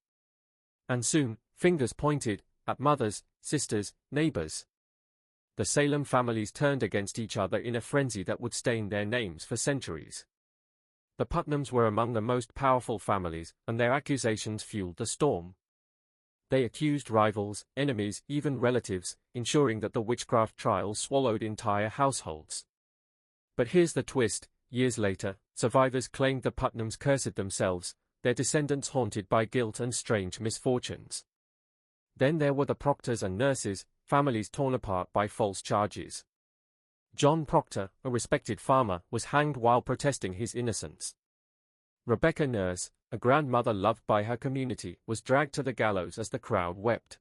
And soon, fingers pointed at mothers, sisters, neighbors. The Salem families turned against each other in a frenzy that would stain their names for centuries. The Putnams were among the most powerful families, and their accusations fueled the storm. They accused rivals, enemies, even relatives, ensuring that the witchcraft trials swallowed entire households. But here's the twist: years later, survivors claimed the Putnams cursed themselves, their descendants haunted by guilt and strange misfortunes. Then there were the proctors and nurses, families torn apart by false charges. John Proctor, a respected farmer, was hanged while protesting his innocence. Rebecca Nurse, a grandmother loved by her community, was dragged to the gallows as the crowd wept.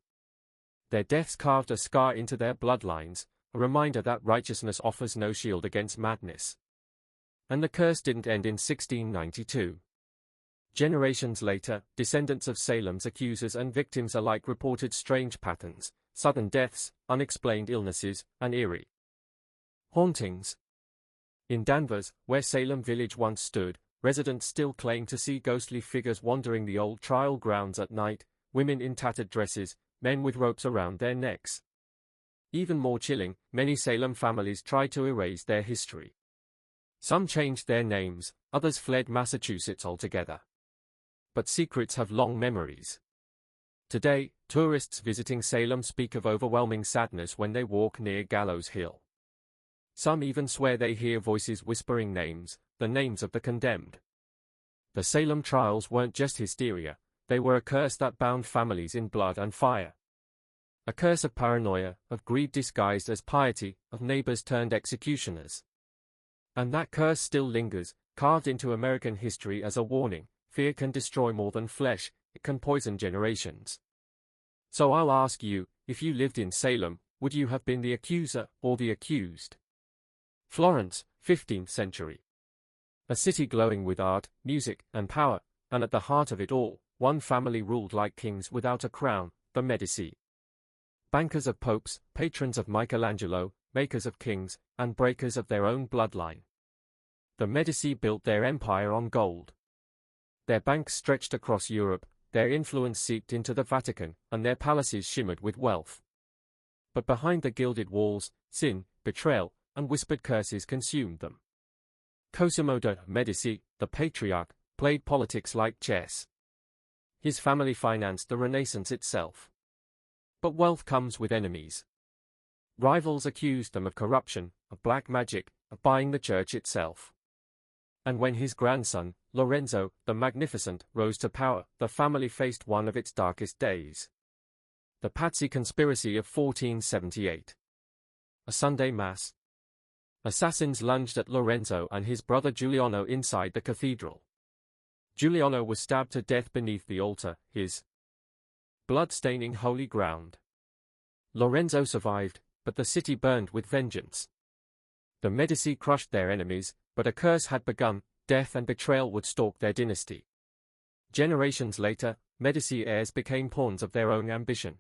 Their deaths carved a scar into their bloodlines, a reminder that righteousness offers no shield against madness. And the curse didn't end in 1692. Generations later, descendants of Salem's accusers and victims alike reported strange patterns: sudden deaths, unexplained illnesses, and eerie hauntings. In Danvers, where Salem Village once stood, residents still claim to see ghostly figures wandering the old trial grounds at night, women in tattered dresses, men with ropes around their necks. Even more chilling, many Salem families tried to erase their history. Some changed their names, others fled Massachusetts altogether. But secrets have long memories. Today, tourists visiting Salem speak of overwhelming sadness when they walk near Gallows Hill. Some even swear they hear voices whispering names, the names of the condemned. The Salem trials weren't just hysteria, they were a curse that bound families in blood and fire. A curse of paranoia, of greed disguised as piety, of neighbors turned executioners. And that curse still lingers, carved into American history as a warning: fear can destroy more than flesh, it can poison generations. So I'll ask you, if you lived in Salem, would you have been the accuser or the accused? Florence, 15th century. A city glowing with art, music, and power, and at the heart of it all, one family ruled like kings without a crown, the Medici. Bankers of popes, patrons of Michelangelo, makers of kings, and breakers of their own bloodline. The Medici built their empire on gold. Their banks stretched across Europe, their influence seeped into the Vatican, and their palaces shimmered with wealth. But behind the gilded walls, sin, betrayal, and whispered curses consumed them. Cosimo de' Medici, the patriarch, played politics like chess. His family financed the Renaissance itself. But wealth comes with enemies. Rivals accused them of corruption, of black magic, of buying the church itself. And when his grandson, Lorenzo, the Magnificent, rose to power, the family faced one of its darkest days. The Pazzi conspiracy of 1478. A Sunday Mass. Assassins lunged at Lorenzo and his brother Giuliano inside the cathedral. Giuliano was stabbed to death beneath the altar, his blood staining holy ground. Lorenzo survived, but the city burned with vengeance. The Medici crushed their enemies, but a curse had begun: death and betrayal would stalk their dynasty. Generations later, Medici heirs became pawns of their own ambition.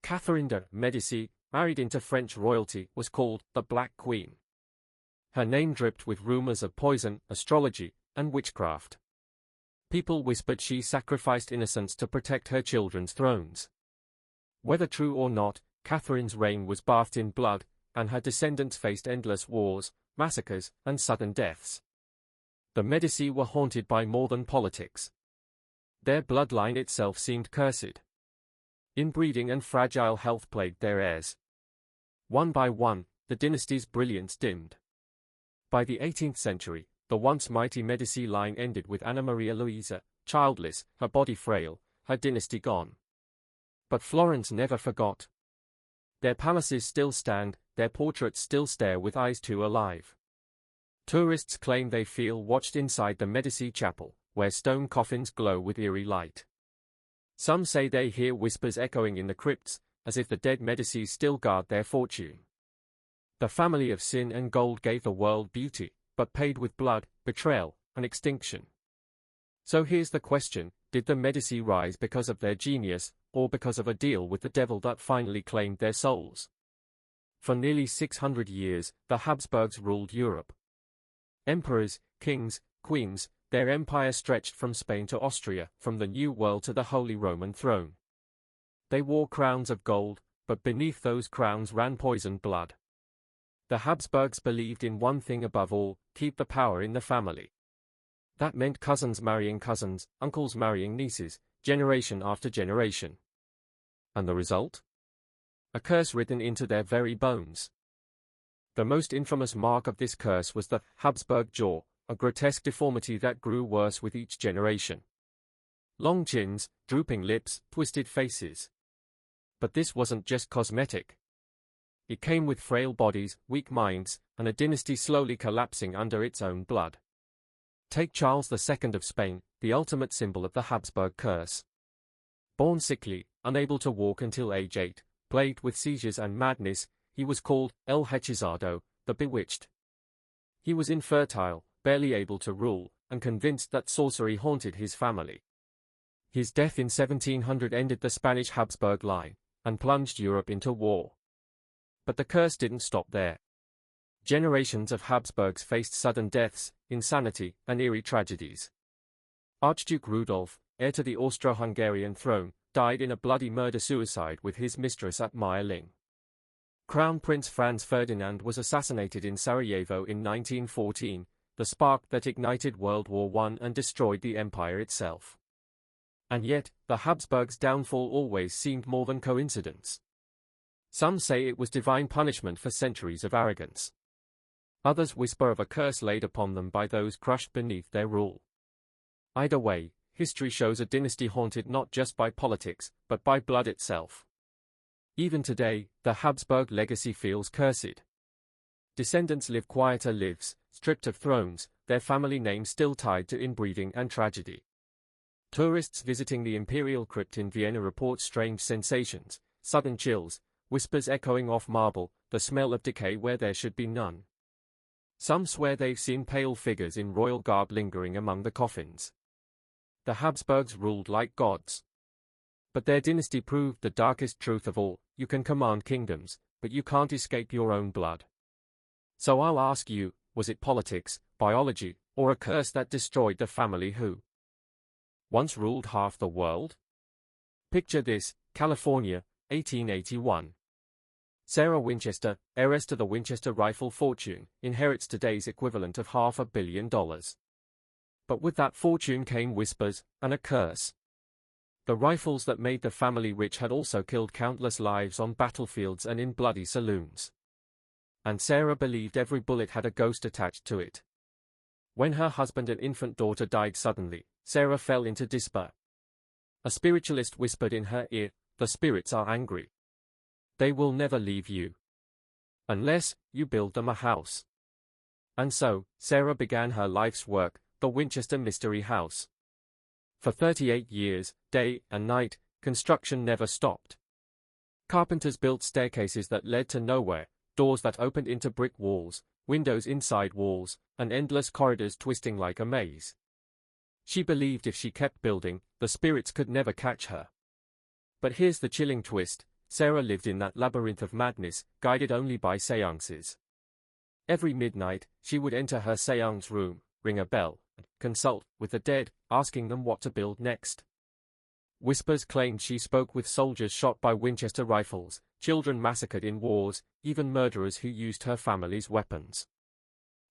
Catherine de' Medici, married into French royalty, was called the Black Queen. Her name dripped with rumors of poison, astrology, and witchcraft. People whispered she sacrificed innocents to protect her children's thrones. Whether true or not, Catherine's reign was bathed in blood, and her descendants faced endless wars, massacres, and sudden deaths. The Medici were haunted by more than politics. Their bloodline itself seemed cursed. Inbreeding and fragile health plagued their heirs. One by one, the dynasty's brilliance dimmed. By the 18th century, the once mighty Medici line ended with Anna Maria Luisa, childless, her body frail, her dynasty gone. But Florence never forgot. Their palaces still stand, their portraits still stare with eyes too alive. Tourists claim they feel watched inside the Medici chapel, where stone coffins glow with eerie light. Some say they hear whispers echoing in the crypts, as if the dead Medici still guard their fortune. The family of sin and gold gave the world beauty, but paid with blood, betrayal, and extinction. So here's the question: did the Medici rise because of their genius, or because of a deal with the devil that finally claimed their souls? For nearly 600 years, the Habsburgs ruled Europe. Emperors, kings, queens, their empire stretched from Spain to Austria, from the New World to the Holy Roman throne. They wore crowns of gold, but beneath those crowns ran poisoned blood. The Habsburgs believed in one thing above all: keep the power in the family. That meant cousins marrying cousins, uncles marrying nieces, generation after generation. And the result? A curse written into their very bones. The most infamous mark of this curse was the Habsburg jaw, a grotesque deformity that grew worse with each generation. Long chins, drooping lips, twisted faces. But this wasn't just cosmetic. It came with frail bodies, weak minds, and a dynasty slowly collapsing under its own blood. Take Charles II of Spain, the ultimate symbol of the Habsburg curse. Born sickly, unable to walk until age 8, plagued with seizures and madness, he was called El Hechizado, the Bewitched. He was infertile, barely able to rule, and convinced that sorcery haunted his family. His death in 1700 ended the Spanish Habsburg line, and plunged Europe into war. But the curse didn't stop there. Generations of Habsburgs faced sudden deaths, insanity, and eerie tragedies. Archduke Rudolf, heir to the Austro-Hungarian throne, died in a bloody murder-suicide with his mistress at Meierling. Crown Prince Franz Ferdinand was assassinated in Sarajevo in 1914, the spark that ignited World War I and destroyed the empire itself. And yet, the Habsburgs' downfall always seemed more than coincidence. Some say it was divine punishment for centuries of arrogance. Others whisper of a curse laid upon them by those crushed beneath their rule. Either way, history shows a dynasty haunted not just by politics, but by blood itself. Even today, the Habsburg legacy feels cursed. Descendants live quieter lives, stripped of thrones, their family name still tied to inbreeding and tragedy. Tourists visiting the imperial crypt in Vienna report strange sensations, sudden chills, whispers echoing off marble, the smell of decay where there should be none. Some swear they've seen pale figures in royal garb lingering among the coffins. The Habsburgs ruled like gods. But their dynasty proved the darkest truth of all: you can command kingdoms, but you can't escape your own blood. So I'll ask you, was it politics, biology, or a curse that destroyed the family who once ruled half the world? Picture this: California, 1881. Sarah Winchester, heiress to the Winchester rifle fortune, inherits today's equivalent of $500 million. But with that fortune came whispers, and a curse. The rifles that made the family rich had also killed countless lives on battlefields and in bloody saloons. And Sarah believed every bullet had a ghost attached to it. When her husband and infant daughter died suddenly, Sarah fell into despair. A spiritualist whispered in her ear, "The spirits are angry. They will never leave you. Unless you build them a house." And so, Sarah began her life's work, the Winchester Mystery House. For 38 years, day and night, construction never stopped. Carpenters built staircases that led to nowhere, doors that opened into brick walls, windows inside walls, and endless corridors twisting like a maze. She believed if she kept building, the spirits could never catch her. But here's the chilling twist: Sarah lived in that labyrinth of madness, guided only by seances. Every midnight, she would enter her seance room, ring a bell, and consult with the dead, asking them what to build next. Whispers claimed she spoke with soldiers shot by Winchester rifles, children massacred in wars, even murderers who used her family's weapons.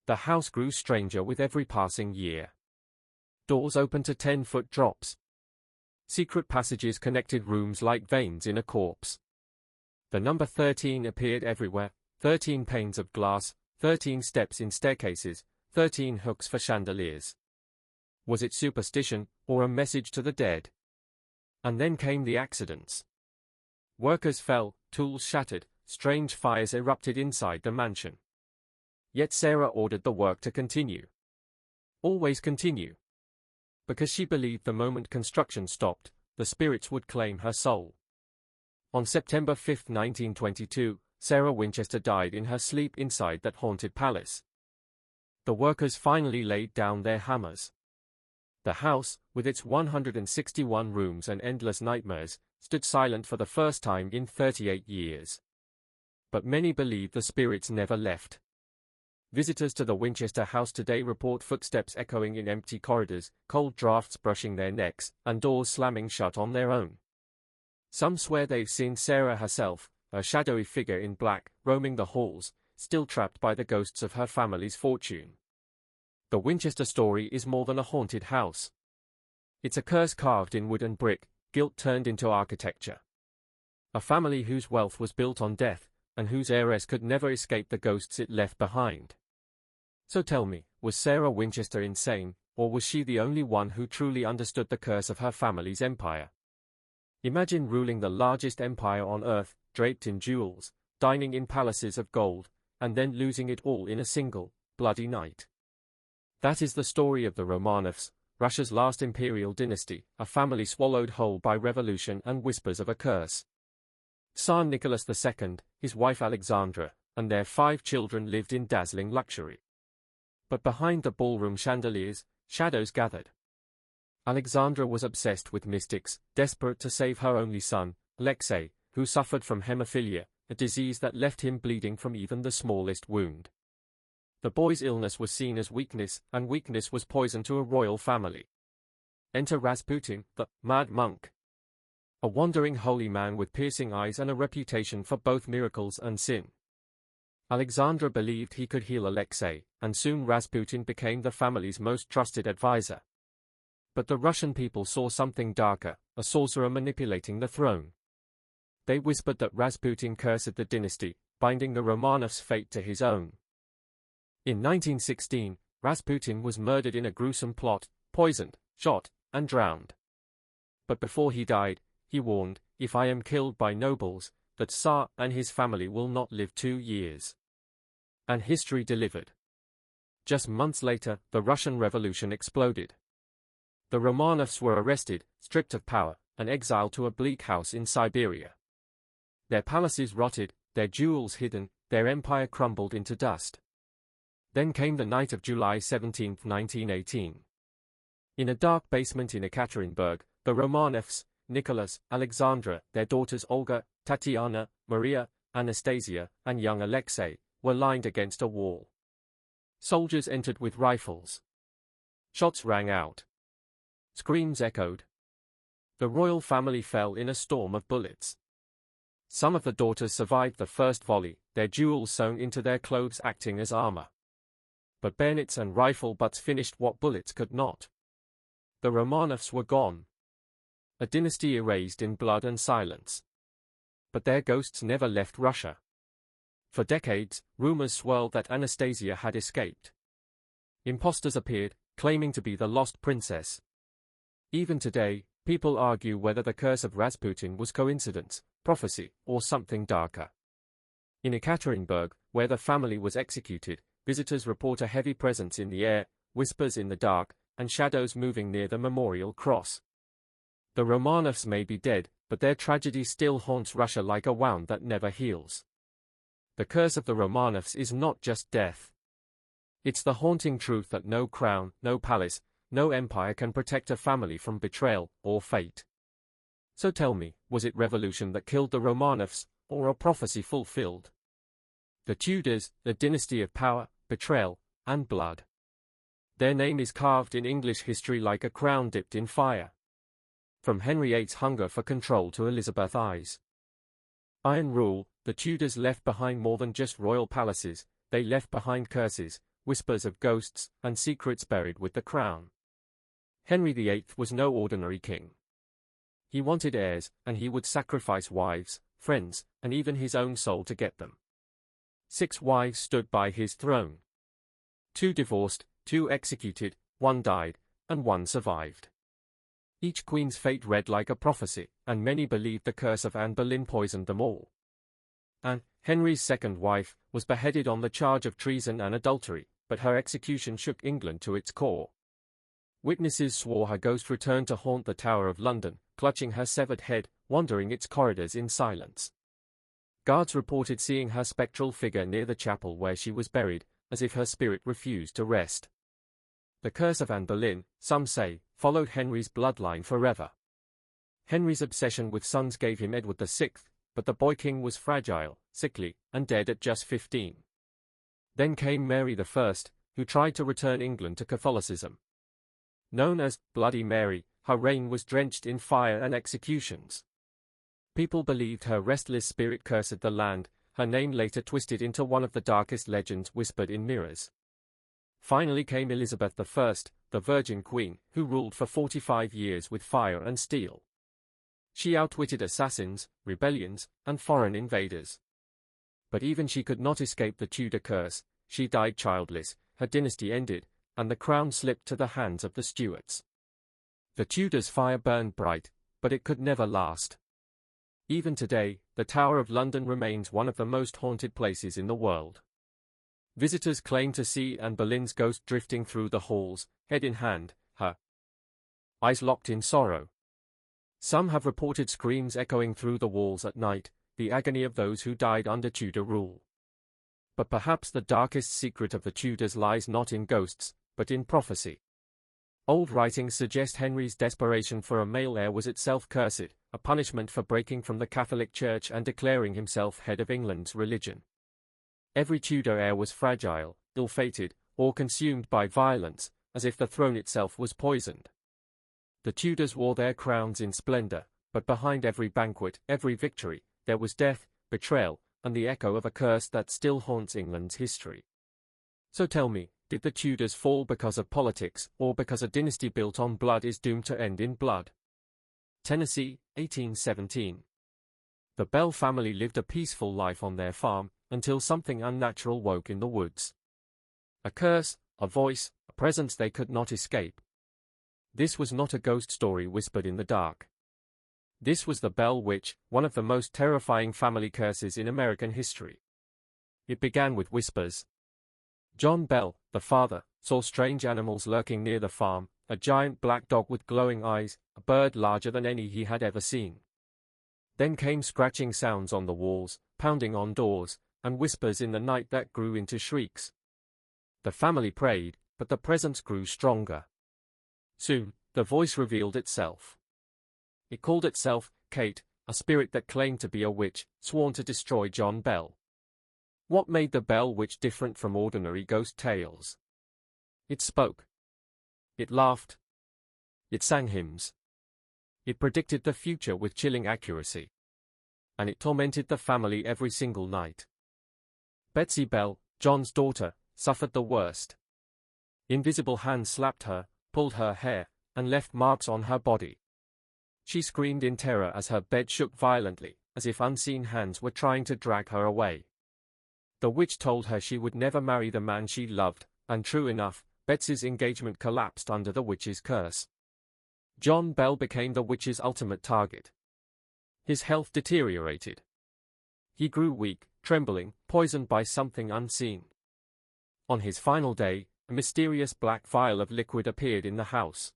The house grew stranger with every passing year. Doors opened to 10-foot drops. Secret passages connected rooms like veins in a corpse. The number 13 appeared everywhere: 13 panes of glass, 13 steps in staircases, 13 hooks for chandeliers. Was it superstition, or a message to the dead? And then came the accidents. Workers fell, tools shattered, strange fires erupted inside the mansion. Yet Sarah ordered the work to continue. Always continue. Because she believed the moment construction stopped, the spirits would claim her soul. On September 5, 1922, Sarah Winchester died in her sleep inside that haunted palace. The workers finally laid down their hammers. The house, with its 161 rooms and endless nightmares, stood silent for the first time in 38 years. But many believe the spirits never left. Visitors to the Winchester house today report footsteps echoing in empty corridors, cold drafts brushing their necks, and doors slamming shut on their own. Some swear they've seen Sarah herself, a shadowy figure in black, roaming the halls, still trapped by the ghosts of her family's fortune. The Winchester story is more than a haunted house. It's a curse carved in wood and brick, guilt turned into architecture. a family whose wealth was built on death, and whose heiress could never escape the ghosts it left behind. So tell me, was Sarah Winchester insane, or was she the only one who truly understood the curse of her family's empire? Imagine ruling the largest empire on earth, draped in jewels, dining in palaces of gold, and then losing it all in a single, bloody night. That is the story of the Romanovs, Russia's last imperial dynasty, a family swallowed whole by revolution and whispers of a curse. Tsar Nicholas II, his wife Alexandra, and their 5 children lived in dazzling luxury. But behind the ballroom chandeliers, shadows gathered. Alexandra was obsessed with mystics, desperate to save her only son, Alexei, who suffered from hemophilia, a disease that left him bleeding from even the smallest wound. The boy's illness was seen as weakness, and weakness was poison to a royal family. Enter Rasputin, the mad monk. A wandering holy man with piercing eyes and a reputation for both miracles and sin. Alexandra believed he could heal Alexei, and soon Rasputin became the family's most trusted advisor. But the Russian people saw something darker, a sorcerer manipulating the throne. They whispered that Rasputin cursed the dynasty, binding the Romanovs' fate to his own. In 1916, Rasputin was murdered in a gruesome plot, poisoned, shot, and drowned. But before he died, he warned, "If I am killed by nobles, the Tsar and his family will not live 2 years." And history delivered. Just months later, the Russian Revolution exploded. The Romanovs were arrested, stripped of power, and exiled to a bleak house in Siberia. Their palaces rotted, their jewels hidden, their empire crumbled into dust. Then came the night of July 17, 1918. In a dark basement in Ekaterinburg, the Romanovs, Nicholas, Alexandra, their daughters Olga, Tatiana, Maria, Anastasia, and young Alexei, were lined against a wall. Soldiers entered with rifles. Shots rang out. Screams echoed. The royal family fell in a storm of bullets. Some of the daughters survived the first volley, their jewels sewn into their clothes acting as armor. But bayonets and rifle butts finished what bullets could not. The Romanovs were gone. A dynasty erased in blood and silence. But their ghosts never left Russia. For decades, rumors swirled that Anastasia had escaped. Imposters appeared, claiming to be the lost princess. Even today, people argue whether the curse of Rasputin was coincidence, prophecy, or something darker. In Ekaterinburg, where the family was executed, visitors report a heavy presence in the air, whispers in the dark, and shadows moving near the memorial cross. The Romanovs may be dead, but their tragedy still haunts Russia like a wound that never heals. The curse of the Romanovs is not just death. It's the haunting truth that no crown, no palace, no empire can protect a family from betrayal or fate. So tell me, was it revolution that killed the Romanovs, or a prophecy fulfilled? The Tudors, the dynasty of power, betrayal, and blood. Their name is carved in English history like a crown dipped in fire. From Henry VIII's hunger for control to Elizabeth I's iron rule, the Tudors left behind more than just royal palaces, they left behind curses, whispers of ghosts, and secrets buried with the crown. Henry VIII was no ordinary king. He wanted heirs, and he would sacrifice wives, friends, and even his own soul to get them. 6 wives stood by his throne. 2 divorced, 2 executed, 1 died, and 1 survived. Each queen's fate read like a prophecy, and many believed the curse of Anne Boleyn poisoned them all. Anne, Henry's second wife, was beheaded on the charge of treason and adultery, but her execution shook England to its core. Witnesses swore her ghost returned to haunt the Tower of London, clutching her severed head, wandering its corridors in silence. Guards reported seeing her spectral figure near the chapel where she was buried, as if her spirit refused to rest. The curse of Anne Boleyn, some say, followed Henry's bloodline forever. Henry's obsession with sons gave him Edward VI, but the boy king was fragile, sickly, and dead at just 15. Then came Mary I, who tried to return England to Catholicism. Known as Bloody Mary, her reign was drenched in fire and executions. People believed her restless spirit cursed the land, her name later twisted into one of the darkest legends whispered in mirrors. Finally came Elizabeth I, the Virgin Queen, who ruled for 45 years with fire and steel. She outwitted assassins, rebellions, and foreign invaders. But even she could not escape the Tudor curse. She died childless, her dynasty ended, and the crown slipped to the hands of the Stuarts. The Tudors' fire burned bright, but it could never last. Even today, the Tower of London remains one of the most haunted places in the world. Visitors claim to see Anne Boleyn's ghost drifting through the halls, head in hand, her eyes locked in sorrow. Some have reported screams echoing through the walls at night, the agony of those who died under Tudor rule. But perhaps the darkest secret of the Tudors lies not in ghosts, but in prophecy. Old writings suggest Henry's desperation for a male heir was itself cursed, a punishment for breaking from the Catholic Church and declaring himself head of England's religion. Every Tudor heir was fragile, ill-fated, or consumed by violence, as if the throne itself was poisoned. The Tudors wore their crowns in splendor, but behind every banquet, every victory, there was death, betrayal, and the echo of a curse that still haunts England's history. So tell me, did the Tudors fall because of politics, or because a dynasty built on blood is doomed to end in blood? Tennessee, 1817. The Bell family lived a peaceful life on their farm, until something unnatural woke in the woods. A curse, a voice, a presence they could not escape. This was not a ghost story whispered in the dark. This was the Bell Witch, one of the most terrifying family curses in American history. It began with whispers. John Bell, the father, saw strange animals lurking near the farm, a giant black dog with glowing eyes, a bird larger than any he had ever seen. Then came scratching sounds on the walls, pounding on doors, and whispers in the night that grew into shrieks. The family prayed, but the presence grew stronger. Soon, the voice revealed itself. It called itself Kate, a spirit that claimed to be a witch, sworn to destroy John Bell. What made the Bell Witch different from ordinary ghost tales? It spoke. It laughed. It sang hymns. It predicted the future with chilling accuracy. And it tormented the family every single night. Betsy Bell, John's daughter, suffered the worst. Invisible hands slapped her, pulled her hair, and left marks on her body. She screamed in terror as her bed shook violently, as if unseen hands were trying to drag her away. The witch told her she would never marry the man she loved, and true enough, Betsy's engagement collapsed under the witch's curse. John Bell became the witch's ultimate target. His health deteriorated. He grew weak, trembling, poisoned by something unseen. On his final day, a mysterious black vial of liquid appeared in the house.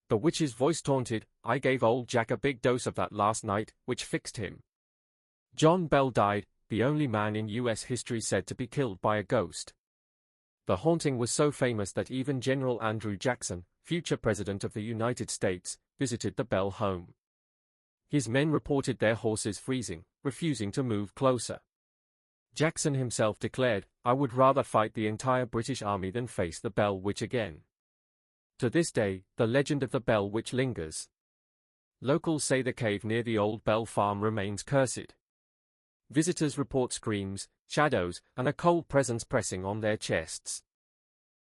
The witch's voice taunted, "I gave old Jack a big dose of that last night, which fixed him." John Bell died, the only man in U.S. history said to be killed by a ghost. The haunting was so famous that even General Andrew Jackson, future President of the United States, visited the Bell home. His men reported their horses freezing, refusing to move closer. Jackson himself declared, "I would rather fight the entire British army than face the Bell Witch again." To this day, the legend of the Bell Witch lingers. Locals say the cave near the old Bell farm remains cursed. Visitors report screams, shadows, and a cold presence pressing on their chests.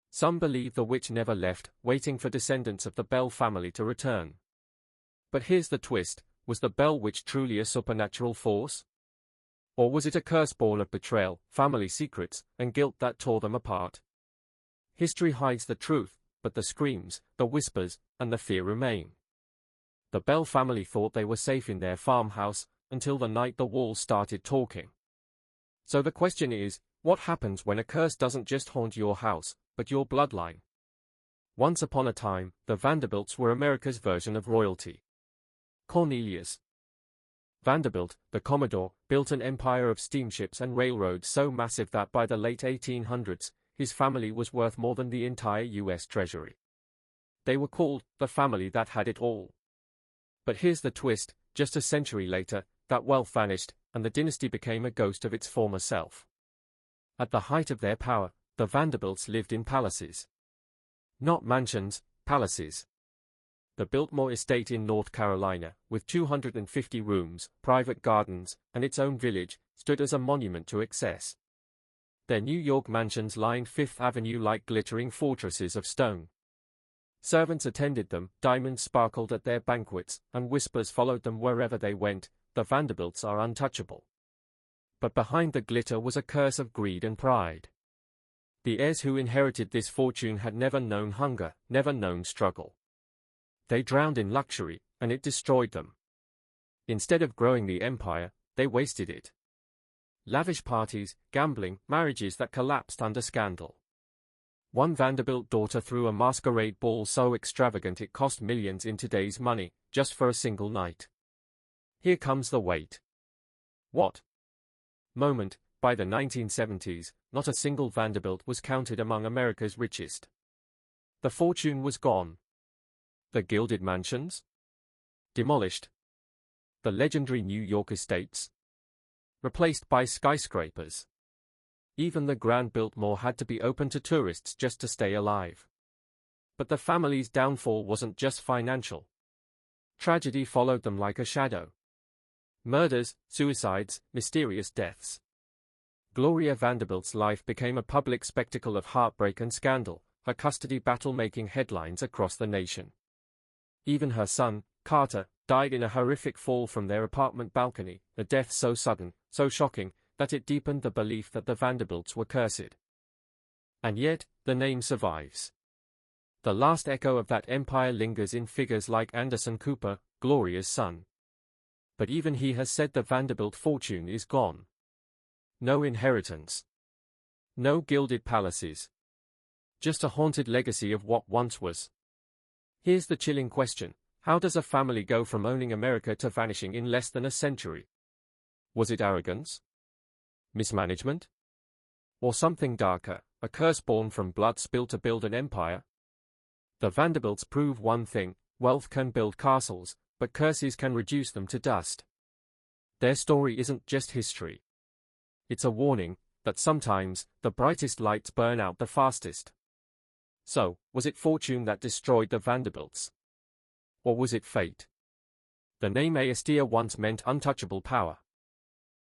Some believe the witch never left, waiting for descendants of the Bell family to return. But here's the twist, was the Bell Witch truly a supernatural force? Or was it a curse born of betrayal, family secrets, and guilt that tore them apart? History hides the truth, but the screams, the whispers, and the fear remain. The Bell family thought they were safe in their farmhouse, until the night the walls started talking. So the question is, what happens when a curse doesn't just haunt your house, but your bloodline? Once upon a time, the Vanderbilts were America's version of royalty. Cornelius Vanderbilt, the Commodore, built an empire of steamships and railroads so massive that by the late 1800s, his family was worth more than the entire U.S. Treasury. They were called the family that had it all. But here's the twist, just a century later, that wealth vanished, and the dynasty became a ghost of its former self. At the height of their power, the Vanderbilts lived in palaces. Not mansions, palaces. The Biltmore estate in North Carolina, with 250 rooms, private gardens, and its own village, stood as a monument to excess. Their New York mansions lined Fifth Avenue like glittering fortresses of stone. Servants attended them, diamonds sparkled at their banquets, and whispers followed them wherever they went. The Vanderbilts are untouchable. But behind the glitter was a curse of greed and pride. The heirs who inherited this fortune had never known hunger, never known struggle. They drowned in luxury, and it destroyed them. Instead of growing the empire, they wasted it. Lavish parties, gambling, marriages that collapsed under scandal. One Vanderbilt daughter threw a masquerade ball so extravagant it cost millions in today's money, just for a single night. Here comes the wait. What? Moment. By the 1970s, not a single Vanderbilt was counted among America's richest. The fortune was gone. The gilded mansions? Demolished. The legendary New York estates? Replaced by skyscrapers. Even the Grand Biltmore had to be open to tourists just to stay alive. But the family's downfall wasn't just financial. Tragedy followed them like a shadow. Murders, suicides, mysterious deaths. Gloria Vanderbilt's life became a public spectacle of heartbreak and scandal, her custody battle making headlines across the nation. Even her son, Carter, died in a horrific fall from their apartment balcony, a death so sudden, so shocking, that it deepened the belief that the Vanderbilts were cursed. And yet, the name survives. The last echo of that empire lingers in figures like Anderson Cooper, Gloria's son. But even he has said the Vanderbilt fortune is gone. No inheritance. No gilded palaces. Just a haunted legacy of what once was. Here's the chilling question. How does a family go from owning America to vanishing in less than a century? Was it arrogance? Mismanagement? Or something darker, a curse born from blood spilled to build an empire? The Vanderbilts prove one thing: wealth can build castles, but curses can reduce them to dust. Their story isn't just history. It's a warning that sometimes the brightest lights burn out the fastest. So, was it fortune that destroyed the Vanderbilts? Or was it fate? The name Aestir once meant untouchable power.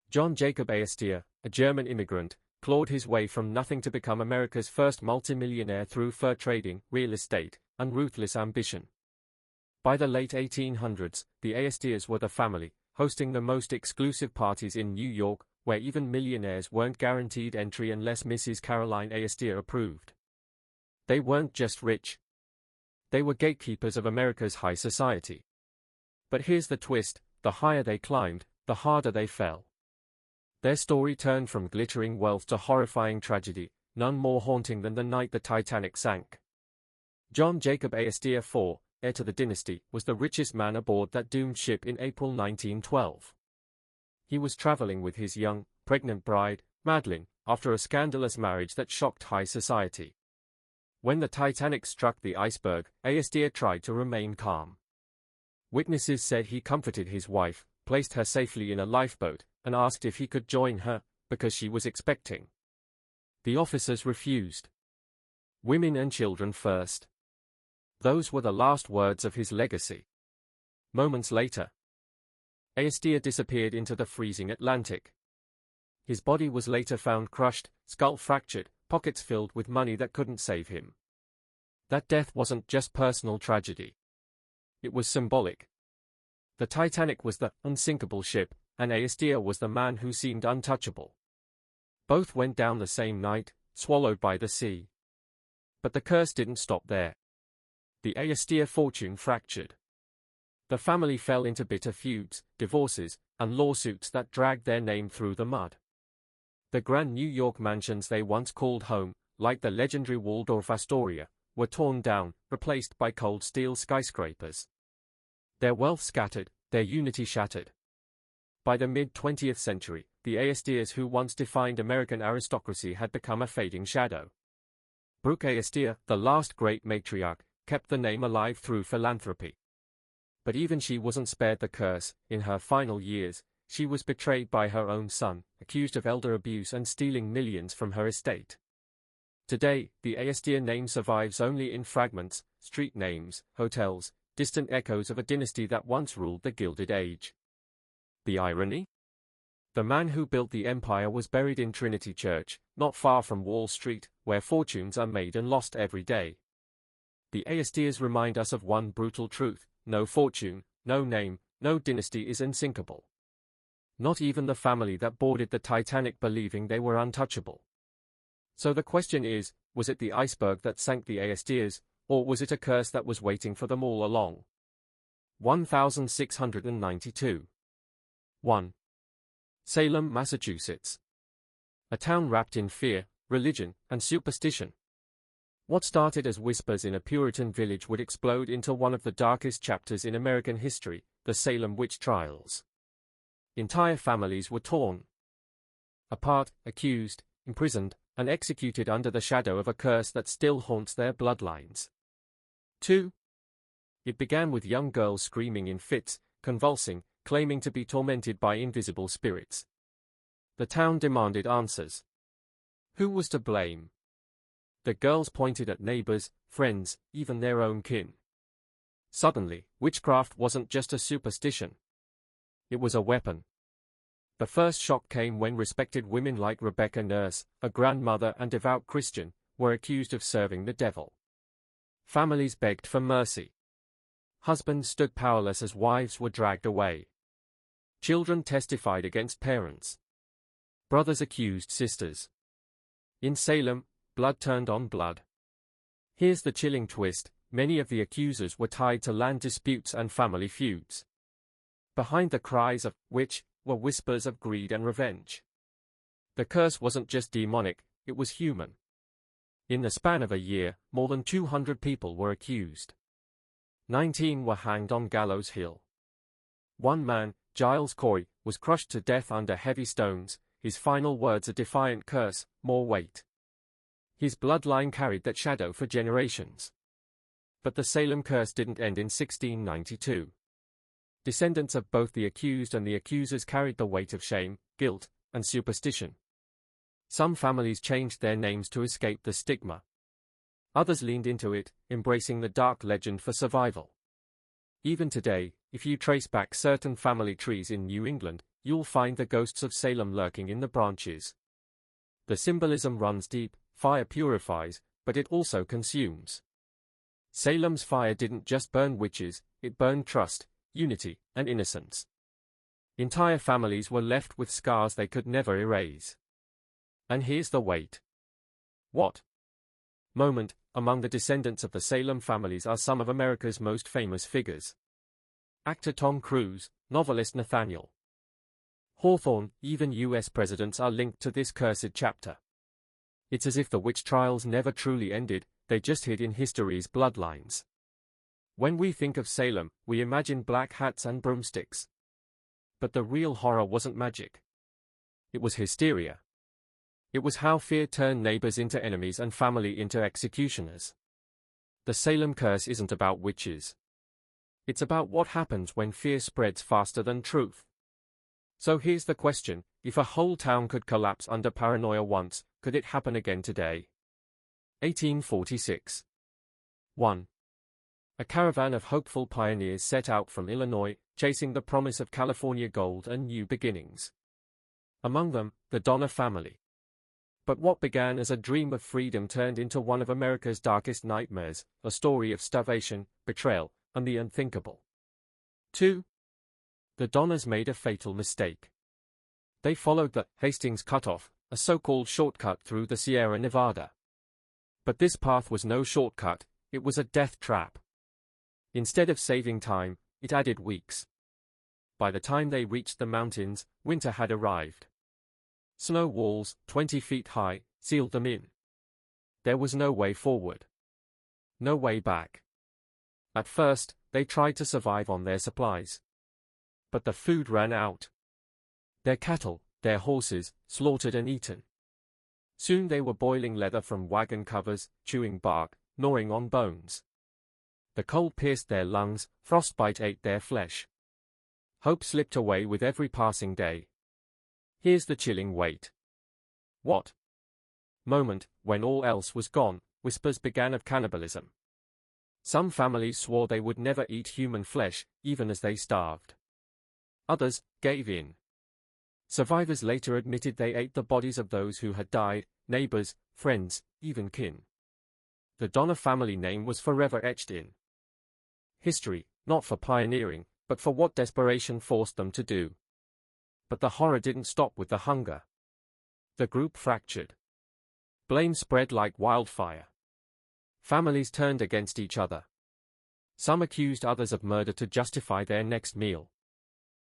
John Jacob Aestir, a German immigrant, clawed his way from nothing to become America's first multimillionaire through fur trading, real estate, and ruthless ambition. By the late 1800s, the Aestirs were the family, hosting the most exclusive parties in New York, where even millionaires weren't guaranteed entry unless Mrs. Caroline Aestir approved. They weren't just rich. They were gatekeepers of America's high society. But here's the twist: the higher they climbed, the harder they fell. Their story turned from glittering wealth to horrifying tragedy, none more haunting than the night the Titanic sank. John Jacob Aestir IV, heir to the dynasty, was the richest man aboard that doomed ship in April 1912. He was traveling with his young, pregnant bride, Madeline, after a scandalous marriage that shocked high society. When the Titanic struck the iceberg, Aestir tried to remain calm. Witnesses said he comforted his wife, placed her safely in a lifeboat, and asked if he could join her, because she was expecting. The officers refused. Women and children first. Those were the last words of his legacy. Moments later, Aestir disappeared into the freezing Atlantic. His body was later found crushed, skull fractured, pockets filled with money that couldn't save him. That death wasn't just personal tragedy. It was symbolic. The Titanic was the unsinkable ship, and Aestir was the man who seemed untouchable. Both went down the same night, swallowed by the sea. But the curse didn't stop there. The Aestir fortune fractured. The family fell into bitter feuds, divorces, and lawsuits that dragged their name through the mud. The grand New York mansions they once called home, like the legendary Waldorf Astoria, were torn down, replaced by cold steel skyscrapers. Their wealth scattered, their unity shattered. By the mid-20th century, the Aestirs who once defined American aristocracy had become a fading shadow. Brooke Aestir, the last great matriarch, kept the name alive through philanthropy. But even she wasn't spared the curse. In her final years, she was betrayed by her own son, accused of elder abuse and stealing millions from her estate. Today, the Aestir name survives only in fragments, street names, hotels, distant echoes of a dynasty that once ruled the Gilded Age. The irony? The man who built the empire was buried in Trinity Church, not far from Wall Street, where fortunes are made and lost every day. The Dynasties remind us of one brutal truth: no fortune, no name, no dynasty is unsinkable. Not even the family that boarded the Titanic believing they were untouchable. So the question is, was it the iceberg that sank the Dynasties, or was it a curse that was waiting for them all along? 1692. 1. Salem, Massachusetts. A town wrapped in fear, religion, and superstition. What started as whispers in a Puritan village would explode into one of the darkest chapters in American history, the Salem witch trials. Entire families were torn apart, accused, imprisoned, and executed under the shadow of a curse that still haunts their bloodlines. 2. It began with young girls screaming in fits, convulsing, claiming to be tormented by invisible spirits. The town demanded answers. Who was to blame? The girls pointed at neighbors, friends, even their own kin. Suddenly, witchcraft wasn't just a superstition. It was a weapon. The first shock came when respected women like Rebecca Nurse, a grandmother and devout Christian, were accused of serving the devil. Families begged for mercy. Husbands stood powerless as wives were dragged away. Children testified against parents. Brothers accused sisters. In Salem, blood turned on blood. Here's the chilling twist: many of the accusers were tied to land disputes and family feuds. Behind the cries of witch were whispers of greed and revenge. The curse wasn't just demonic, it was human. In the span of a year, more than 200 people were accused. 19 were hanged on Gallows Hill. One man, Giles Corey, was crushed to death under heavy stones, his final words a defiant curse: more weight. His bloodline carried that shadow for generations. But the Salem curse didn't end in 1692. Descendants of both the accused and the accusers carried the weight of shame, guilt, and superstition. Some families changed their names to escape the stigma. Others leaned into it, embracing the dark legend for survival. Even today, if you trace back certain family trees in New England, you'll find the ghosts of Salem lurking in the branches. The symbolism runs deep: fire purifies, but it also consumes. Salem's fire didn't just burn witches, it burned trust, unity, and innocence. Entire families were left with scars they could never erase. And here's the weight. What moment? Among the descendants of the Salem families are some of America's most famous figures. Actor Tom Cruise, novelist Nathaniel Hawthorne, even U.S. presidents are linked to this cursed chapter. It's as if the witch trials never truly ended, they just hid in history's bloodlines. When we think of Salem, we imagine black hats and broomsticks. But the real horror wasn't magic. It was hysteria. It was how fear turned neighbors into enemies and family into executioners. The Salem curse isn't about witches. It's about what happens when fear spreads faster than truth. So here's the question: if a whole town could collapse under paranoia once, could it happen again today? 1846. 1. A caravan of hopeful pioneers set out from Illinois, chasing the promise of California gold and new beginnings. Among them, the Donner family. But what began as a dream of freedom turned into one of America's darkest nightmares, a story of starvation, betrayal, and the unthinkable. 2. The Donners made a fatal mistake. They followed the Hastings Cutoff, a so-called shortcut through the Sierra Nevada. But this path was no shortcut, it was a death trap. Instead of saving time, it added weeks. By the time they reached the mountains, winter had arrived. Snow walls, 20 feet high, sealed them in. There was no way forward. No way back. At first, they tried to survive on their supplies. But the food ran out. Their cattle, their horses, slaughtered and eaten. Soon they were boiling leather from wagon covers, chewing bark, gnawing on bones. The cold pierced their lungs, frostbite ate their flesh. Hope slipped away with every passing day. Here's the chilling weight. What moment, when all else was gone, whispers began of cannibalism. Some families swore they would never eat human flesh, even as they starved. Others gave in. Survivors later admitted they ate the bodies of those who had died, neighbors, friends, even kin. The Donner family name was forever etched in history, not for pioneering, but for what desperation forced them to do. But the horror didn't stop with the hunger. The group fractured. Blame spread like wildfire. Families turned against each other. Some accused others of murder to justify their next meal.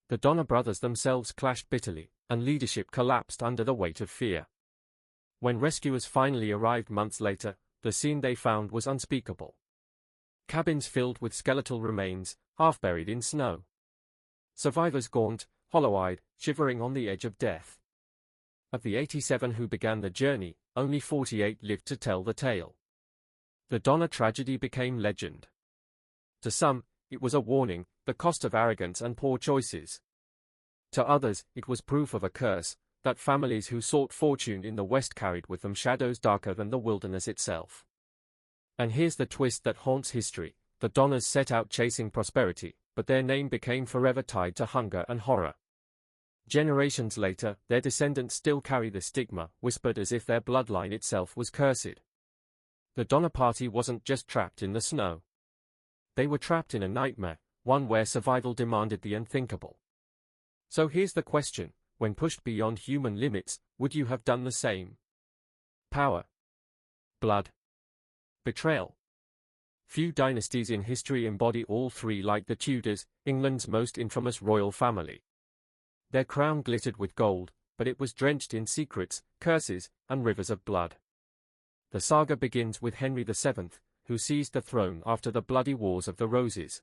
The Donner brothers themselves clashed bitterly, and leadership collapsed under the weight of fear. When rescuers finally arrived months later, the scene they found was unspeakable. Cabins filled with skeletal remains, half buried in snow. Survivors gaunt, hollow-eyed, shivering on the edge of death. Of the 87 who began the journey, only 48 lived to tell the tale. The Donner tragedy became legend. To some, it was a warning, the cost of arrogance and poor choices. To others, it was proof of a curse, that families who sought fortune in the West carried with them shadows darker than the wilderness itself. And here's the twist that haunts history: the Donners set out chasing prosperity, but their name became forever tied to hunger and horror. Generations later, their descendants still carry the stigma, whispered as if their bloodline itself was cursed. The Donner party wasn't just trapped in the snow. They were trapped in a nightmare, one where survival demanded the unthinkable. So here's the question: when pushed beyond human limits, would you have done the same? Power, blood, betrayal. Few dynasties in history embody all three like the Tudors, England's most infamous royal family. Their crown glittered with gold, but it was drenched in secrets, curses, and rivers of blood. The saga begins with Henry VII, who seized the throne after the bloody Wars of the Roses.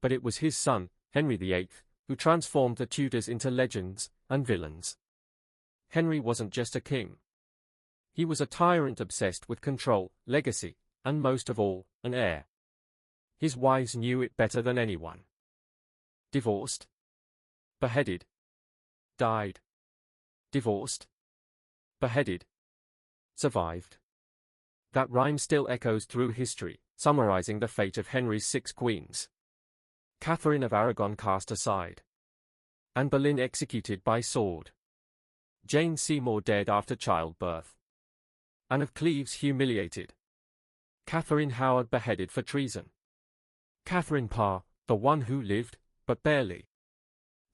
But it was his son, Henry VIII, who transformed the Tudors into legends and villains. Henry wasn't just a king. He was a tyrant obsessed with control, legacy, and most of all, an heir. His wives knew it better than anyone. Divorced. Beheaded. Died. Divorced. Beheaded. Survived. That rhyme still echoes through history, summarizing the fate of Henry's 6 queens. Catherine of Aragon cast aside. Anne Boleyn executed by sword. Jane Seymour dead after childbirth. Anne of Cleves humiliated. Catherine Howard beheaded for treason. Catherine Parr, the one who lived, but barely.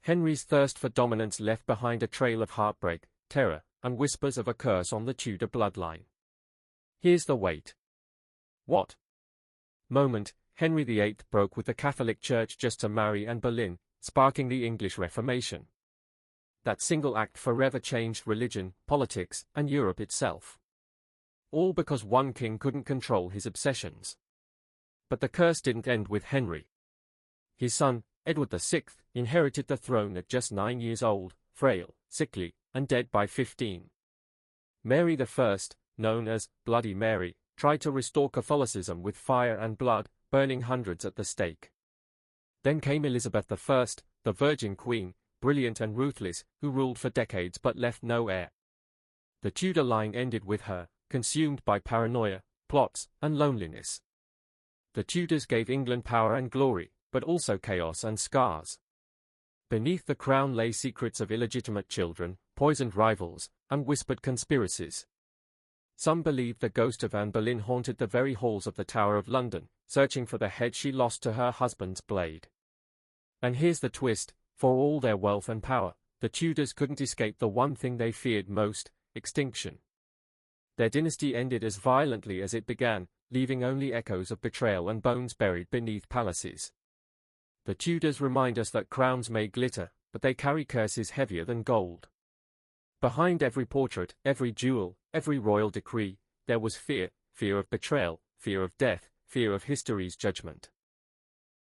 Henry's thirst for dominance left behind a trail of heartbreak, terror, and whispers of a curse on the Tudor bloodline. Here's the wait. What moment Henry VIII broke with the Catholic Church just to marry Anne Boleyn, sparking the English Reformation. That single act forever changed religion, politics, and Europe itself. All because one king couldn't control his obsessions. But the curse didn't end with Henry. His son, Edward VI, inherited the throne at just 9 years old, frail, sickly, and dead by 15. Mary I, known as Bloody Mary, tried to restore Catholicism with fire and blood, burning hundreds at the stake. Then came Elizabeth I, the Virgin Queen, brilliant and ruthless, who ruled for decades but left no heir. The Tudor line ended with her, consumed by paranoia, plots, and loneliness. The Tudors gave England power and glory, but also chaos and scars. Beneath the crown lay secrets of illegitimate children, poisoned rivals, and whispered conspiracies. Some believed the ghost of Anne Boleyn haunted the very halls of the Tower of London, searching for the head she lost to her husband's blade. And here's the twist: for all their wealth and power, the Tudors couldn't escape the one thing they feared most: extinction. Their dynasty ended as violently as it began, leaving only echoes of betrayal and bones buried beneath palaces. The Tudors remind us that crowns may glitter, but they carry curses heavier than gold. Behind every portrait, every jewel, every royal decree, there was fear, fear of betrayal, fear of death, fear of history's judgment.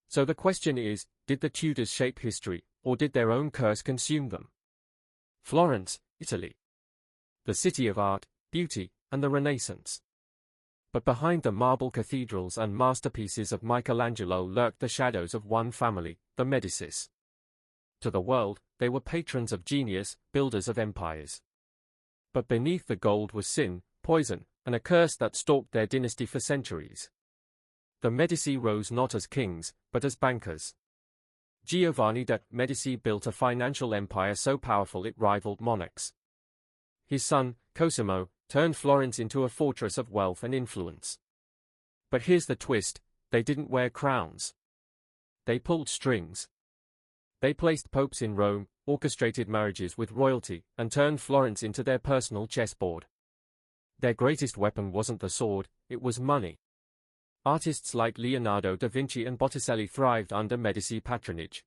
So the question is, did the Tudors shape history, or did their own curse consume them? Florence, Italy. The city of art, beauty, and the Renaissance. But behind the marble cathedrals and masterpieces of Michelangelo lurked the shadows of one family, the Medicis. To the world, they were patrons of genius, builders of empires. But beneath the gold was sin, poison, and a curse that stalked their dynasty for centuries. The Medici rose not as kings, but as bankers. Giovanni de' Medici built a financial empire so powerful it rivaled monarchs. His son, Cosimo, turned Florence into a fortress of wealth and influence. But here's the twist, they didn't wear crowns. They pulled strings. They placed popes in Rome, orchestrated marriages with royalty, and turned Florence into their personal chessboard. Their greatest weapon wasn't the sword, it was money. Artists like Leonardo da Vinci and Botticelli thrived under Medici patronage.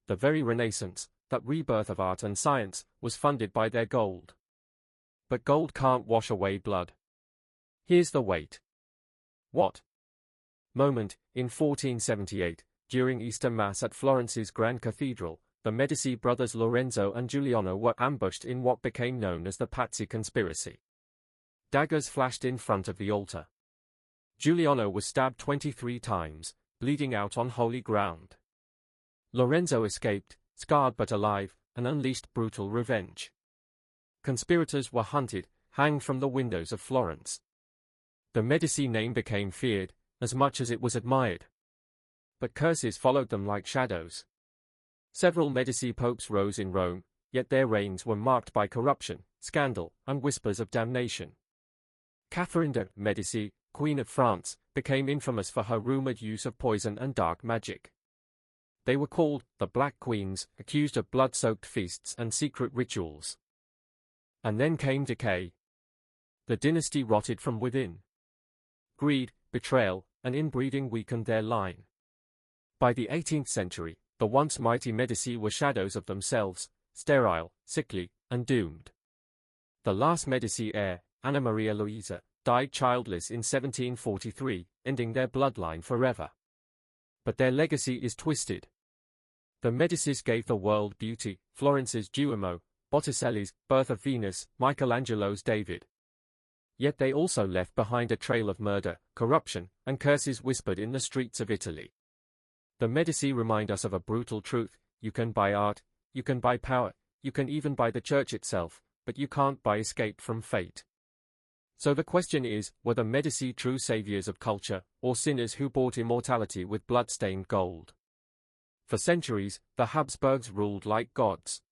The very Renaissance, that rebirth of art and science, was funded by their gold. But gold can't wash away blood. Here's the weight. What? Moment, in 1478, during Easter Mass at Florence's Grand Cathedral, the Medici brothers Lorenzo and Giuliano were ambushed in what became known as the Pazzi conspiracy. Daggers flashed in front of the altar. Giuliano was stabbed 23 times, bleeding out on holy ground. Lorenzo escaped, scarred but alive, and unleashed brutal revenge. Conspirators were hunted, hanged from the windows of Florence. The Medici name became feared, as much as it was admired. But curses followed them like shadows. Several Medici popes rose in Rome, yet their reigns were marked by corruption, scandal, and whispers of damnation. Catherine de' Medici, Queen of France, became infamous for her rumored use of poison and dark magic. They were called the Black Queens, accused of blood-soaked feasts and secret rituals. And then came decay. The dynasty rotted from within. Greed, betrayal, and inbreeding weakened their line. By the 18th century, the once mighty Medici were shadows of themselves, sterile, sickly, and doomed. The last Medici heir, Anna Maria Luisa, died childless in 1743, ending their bloodline forever. But their legacy is twisted. The Medicis gave the world beauty, Florence's Duomo, Botticelli's Birth of Venus, Michelangelo's David. Yet they also left behind a trail of murder, corruption, and curses whispered in the streets of Italy. The Medici remind us of a brutal truth: you can buy art, you can buy power, you can even buy the church itself, but you can't buy escape from fate. So the question is, were the Medici true saviors of culture, or sinners who bought immortality with blood-stained gold? For centuries, the Habsburgs ruled like gods.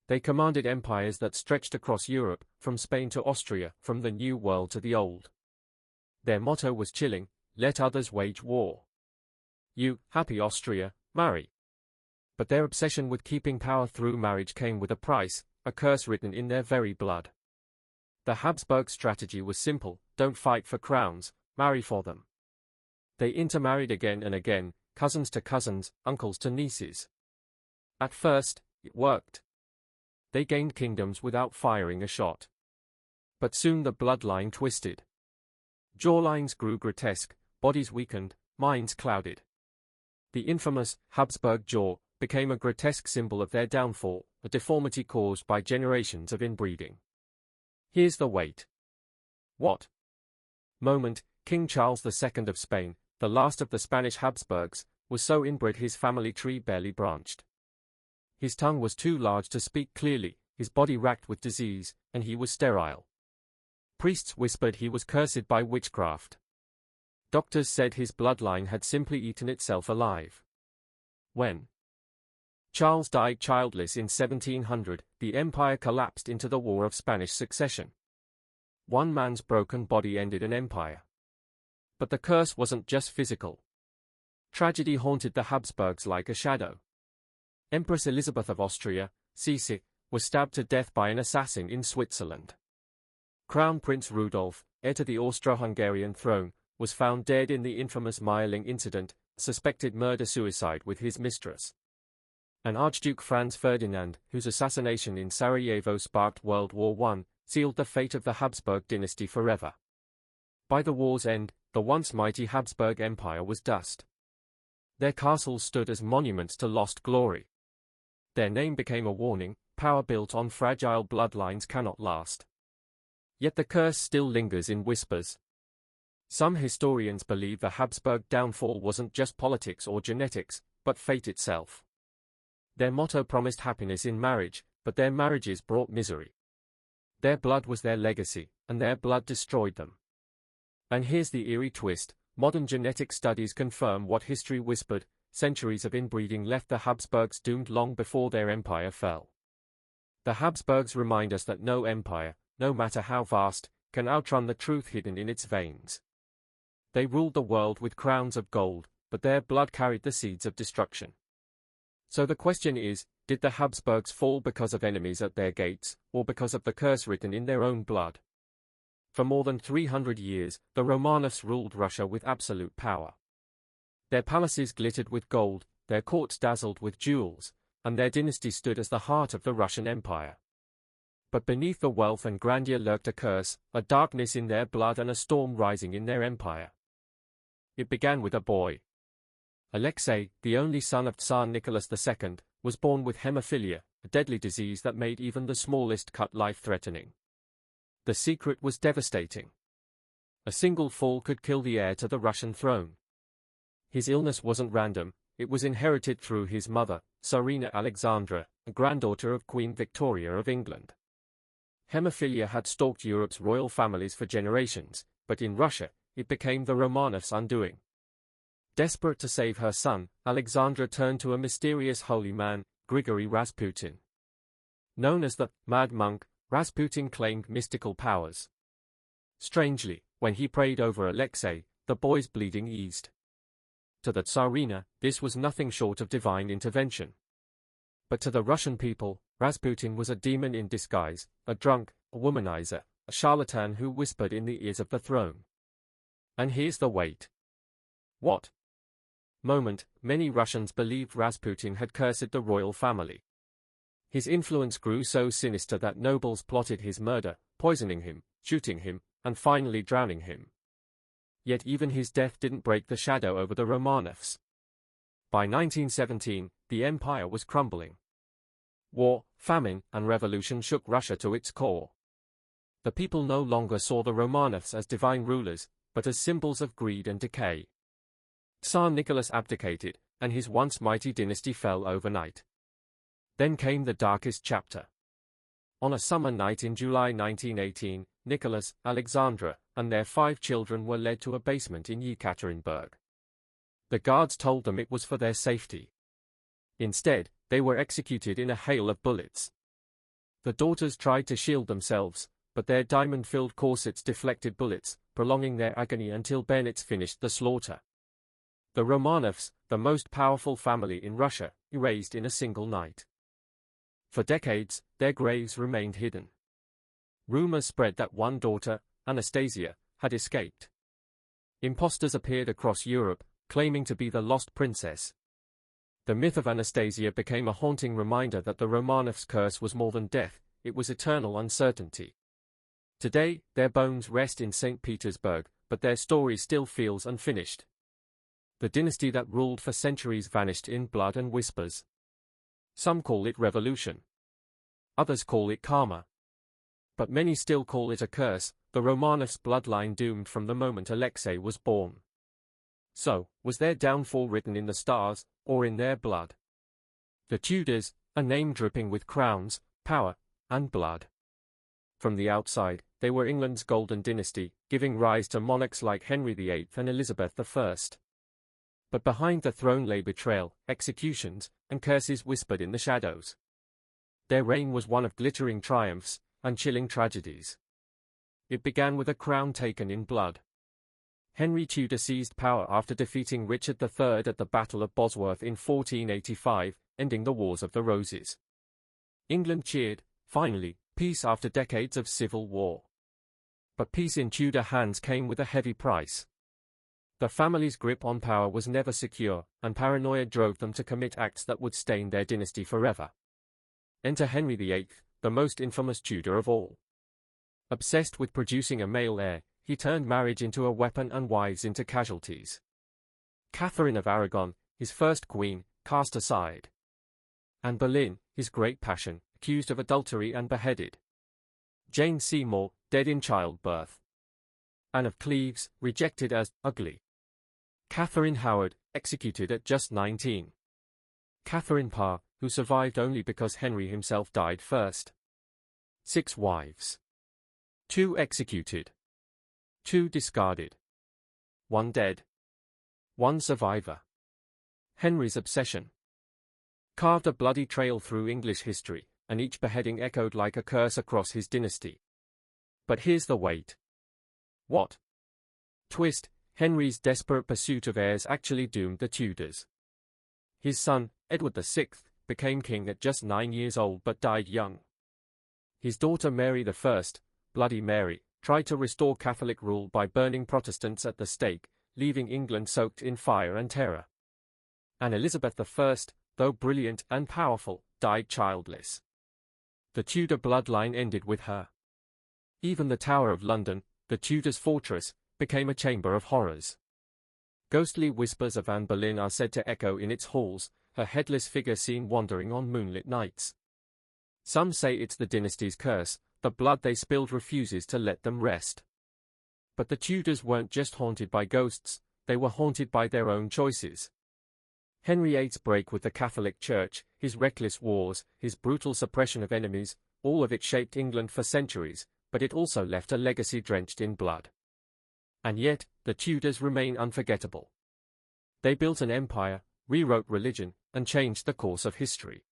They commanded empires that stretched across Europe, from Spain to Austria, from the New World to the Old. Their motto was chilling: let others wage war. You, happy Austria, marry. But their obsession with keeping power through marriage came with a price, a curse written in their very blood. The Habsburg strategy was simple: don't fight for crowns, marry for them. They intermarried again and again, cousins to cousins, uncles to nieces. At first, it worked. They gained kingdoms without firing a shot. But soon the bloodline twisted. Jawlines grew grotesque, bodies weakened, minds clouded. The infamous Habsburg jaw became a grotesque symbol of their downfall, a deformity caused by generations of inbreeding. Here's the weight. What? Moment, King Charles II of Spain, the last of the Spanish Habsburgs, was so inbred his family tree barely branched. His tongue was too large to speak clearly, his body racked with disease, and he was sterile. Priests whispered he was cursed by witchcraft. Doctors said his bloodline had simply eaten itself alive. When Charles died childless in 1700, the empire collapsed into the War of Spanish Succession. One man's broken body ended an empire. But the curse wasn't just physical. Tragedy haunted the Habsburgs like a shadow. Empress Elizabeth of Austria, Cece, was stabbed to death by an assassin in Switzerland. Crown Prince Rudolf, heir to the Austro-Hungarian throne, was found dead in the infamous Meierling incident, suspected murder-suicide with his mistress. And Archduke Franz Ferdinand, whose assassination in Sarajevo sparked World War I, sealed the fate of the Habsburg dynasty forever. By the war's end, the once mighty Habsburg Empire was dust. Their castles stood as monuments to lost glory. Their name became a warning: power built on fragile bloodlines cannot last. Yet the curse still lingers in whispers. Some historians believe the Habsburg downfall wasn't just politics or genetics, but fate itself. Their motto promised happiness in marriage, but their marriages brought misery. Their blood was their legacy, and their blood destroyed them. And here's the eerie twist: modern genetic studies confirm what history whispered: centuries of inbreeding left the Habsburgs doomed long before their empire fell. The Habsburgs remind us that no empire, no matter how vast, can outrun the truth hidden in its veins. They ruled the world with crowns of gold, but their blood carried the seeds of destruction. So the question is, did the Habsburgs fall because of enemies at their gates, or because of the curse written in their own blood? For more than 300 years, the Romanovs ruled Russia with absolute power. Their palaces glittered with gold, their courts dazzled with jewels, and their dynasty stood as the heart of the Russian Empire. But beneath the wealth and grandeur lurked a curse, a darkness in their blood and a storm rising in their empire. It began with a boy. Alexei, the only son of Tsar Nicholas II, was born with hemophilia, a deadly disease that made even the smallest cut life-threatening. The secret was devastating. A single fall could kill the heir to the Russian throne. His illness wasn't random, it was inherited through his mother, Tsarina Alexandra, a granddaughter of Queen Victoria of England. Hemophilia had stalked Europe's royal families for generations, but in Russia, it became the Romanovs' undoing. Desperate to save her son, Alexandra turned to a mysterious holy man, Grigory Rasputin. Known as the Mad Monk, Rasputin claimed mystical powers. Strangely, when he prayed over Alexei, the boy's bleeding eased. To the Tsarina, this was nothing short of divine intervention. But to the Russian people, Rasputin was a demon in disguise, a drunk, a womanizer, a charlatan who whispered in the ears of the throne. And here's the wait. What? Moment, many Russians believed Rasputin had cursed the royal family. His influence grew so sinister that nobles plotted his murder, poisoning him, shooting him, and finally drowning him. Yet even his death didn't break the shadow over the Romanovs. By 1917, the empire was crumbling. War, famine, and revolution shook Russia to its core. The people no longer saw the Romanovs as divine rulers, but as symbols of greed and decay. Tsar Nicholas abdicated, and his once mighty dynasty fell overnight. Then came the darkest chapter. On a summer night in July 1918, Nicholas, Alexandra, and their 5 children were led to a basement in Yekaterinburg. The guards told them it was for their safety. Instead, they were executed in a hail of bullets. The daughters tried to shield themselves, but their diamond-filled corsets deflected bullets, prolonging their agony until bayonets finished the slaughter. The Romanovs, the most powerful family in Russia, erased in a single night. For decades, their graves remained hidden. Rumors spread that one daughter, Anastasia, had escaped. Impostors appeared across Europe, claiming to be the lost princess. The myth of Anastasia became a haunting reminder that the Romanovs' curse was more than death, it was eternal uncertainty. Today, their bones rest in St. Petersburg, but their story still feels unfinished. The dynasty that ruled for centuries vanished in blood and whispers. Some call it revolution. Others call it karma. But many still call it a curse, the Romanovs' bloodline doomed from the moment Alexei was born. So, was their downfall written in the stars, or in their blood? The Tudors, a name dripping with crowns, power, and blood. From the outside, they were England's golden dynasty, giving rise to monarchs like Henry VIII and Elizabeth I. But behind the throne lay betrayal, executions, and curses whispered in the shadows. Their reign was one of glittering triumphs and chilling tragedies. It began with a crown taken in blood. Henry Tudor seized power after defeating Richard III at the Battle of Bosworth in 1485, ending the Wars of the Roses. England cheered, finally, peace after decades of civil war. But peace in Tudor hands came with a heavy price. The family's grip on power was never secure, and paranoia drove them to commit acts that would stain their dynasty forever. Enter Henry VIII, the most infamous Tudor of all. Obsessed with producing a male heir, he turned marriage into a weapon and wives into casualties. Catherine of Aragon, his first queen, cast aside. Anne Boleyn, his great passion, accused of adultery and beheaded. Jane Seymour, dead in childbirth. Anne of Cleves, rejected as ugly. Catherine Howard, executed at just 19. Catherine Parr, who survived only because Henry himself died first. 6 wives. 2 executed. 2 discarded. 1 dead. 1 survivor. Henry's obsession carved a bloody trail through English history, and each beheading echoed like a curse across his dynasty. But here's the wait. What? Twist: Henry's desperate pursuit of heirs actually doomed the Tudors. His son, Edward VI, became king at just 9 years old but died young. His daughter Mary I, Bloody Mary, tried to restore Catholic rule by burning Protestants at the stake, leaving England soaked in fire and terror. And Elizabeth I, though brilliant and powerful, died childless. The Tudor bloodline ended with her. Even the Tower of London, the Tudors' fortress, became a chamber of horrors. Ghostly whispers of Anne Boleyn are said to echo in its halls, her headless figure seen wandering on moonlit nights. Some say it's the dynasty's curse, the blood they spilled refuses to let them rest. But the Tudors weren't just haunted by ghosts, they were haunted by their own choices. Henry VIII's break with the Catholic Church, his reckless wars, his brutal suppression of enemies, all of it shaped England for centuries, but it also left a legacy drenched in blood. And yet, the Tudors remain unforgettable. They built an empire, rewrote religion, and changed the course of history.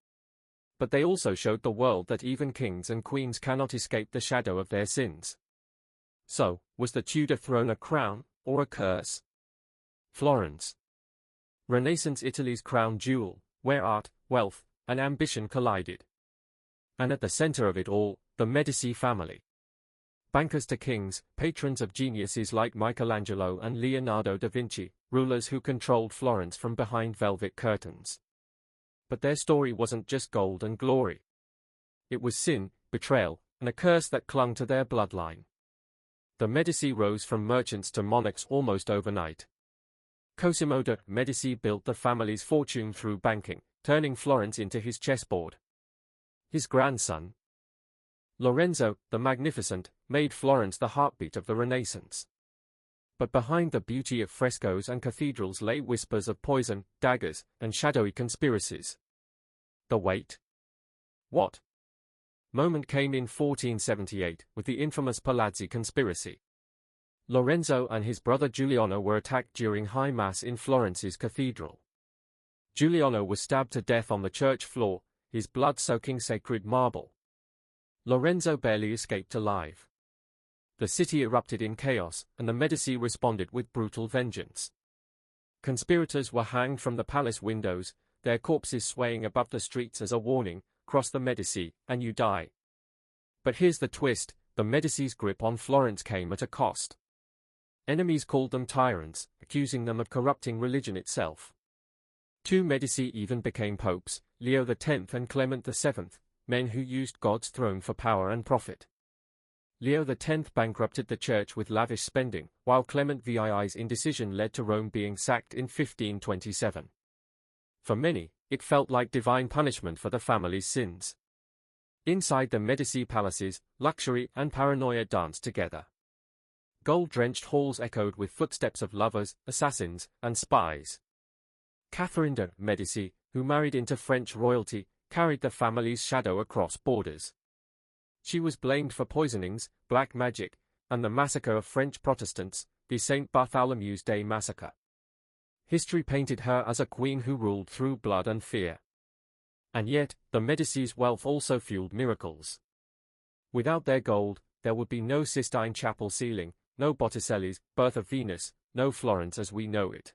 But they also showed the world that even kings and queens cannot escape the shadow of their sins. So, was the Tudor throne a crown, or a curse? Florence. Renaissance Italy's crown jewel, where art, wealth, and ambition collided. And at the center of it all, the Medici family. Bankers to kings, patrons of geniuses like Michelangelo and Leonardo da Vinci, rulers who controlled Florence from behind velvet curtains. But their story wasn't just gold and glory. It was sin, betrayal, and a curse that clung to their bloodline. The Medici rose from merchants to monarchs almost overnight. Cosimo de' Medici built the family's fortune through banking, turning Florence into his chessboard. His grandson, Lorenzo, the Magnificent, made Florence the heartbeat of the Renaissance. But behind the beauty of frescoes and cathedrals lay whispers of poison, daggers, and shadowy conspiracies. The wait. What? Moment came in 1478, with the infamous Palazzi conspiracy. Lorenzo and his brother Giuliano were attacked during High Mass in Florence's cathedral. Giuliano was stabbed to death on the church floor, his blood soaking sacred marble. Lorenzo barely escaped alive. The city erupted in chaos, and the Medici responded with brutal vengeance. Conspirators were hanged from the palace windows, their corpses swaying above the streets as a warning, cross the Medici, and you die. But here's the twist, the Medici's grip on Florence came at a cost. Enemies called them tyrants, accusing them of corrupting religion itself. 2 Medici even became popes, Leo X and Clement VII, men who used God's throne for power and profit. Leo X bankrupted the church with lavish spending, while Clement VII's indecision led to Rome being sacked in 1527. For many, it felt like divine punishment for the family's sins. Inside the Medici palaces, luxury and paranoia danced together. Gold-drenched halls echoed with footsteps of lovers, assassins, and spies. Catherine de' Medici, who married into French royalty, carried the family's shadow across borders. She was blamed for poisonings, black magic, and the massacre of French Protestants, the St. Bartholomew's Day massacre. History painted her as a queen who ruled through blood and fear. And yet, the Medici's wealth also fueled miracles. Without their gold, there would be no Sistine Chapel ceiling, no Botticelli's Birth of Venus, no Florence as we know it.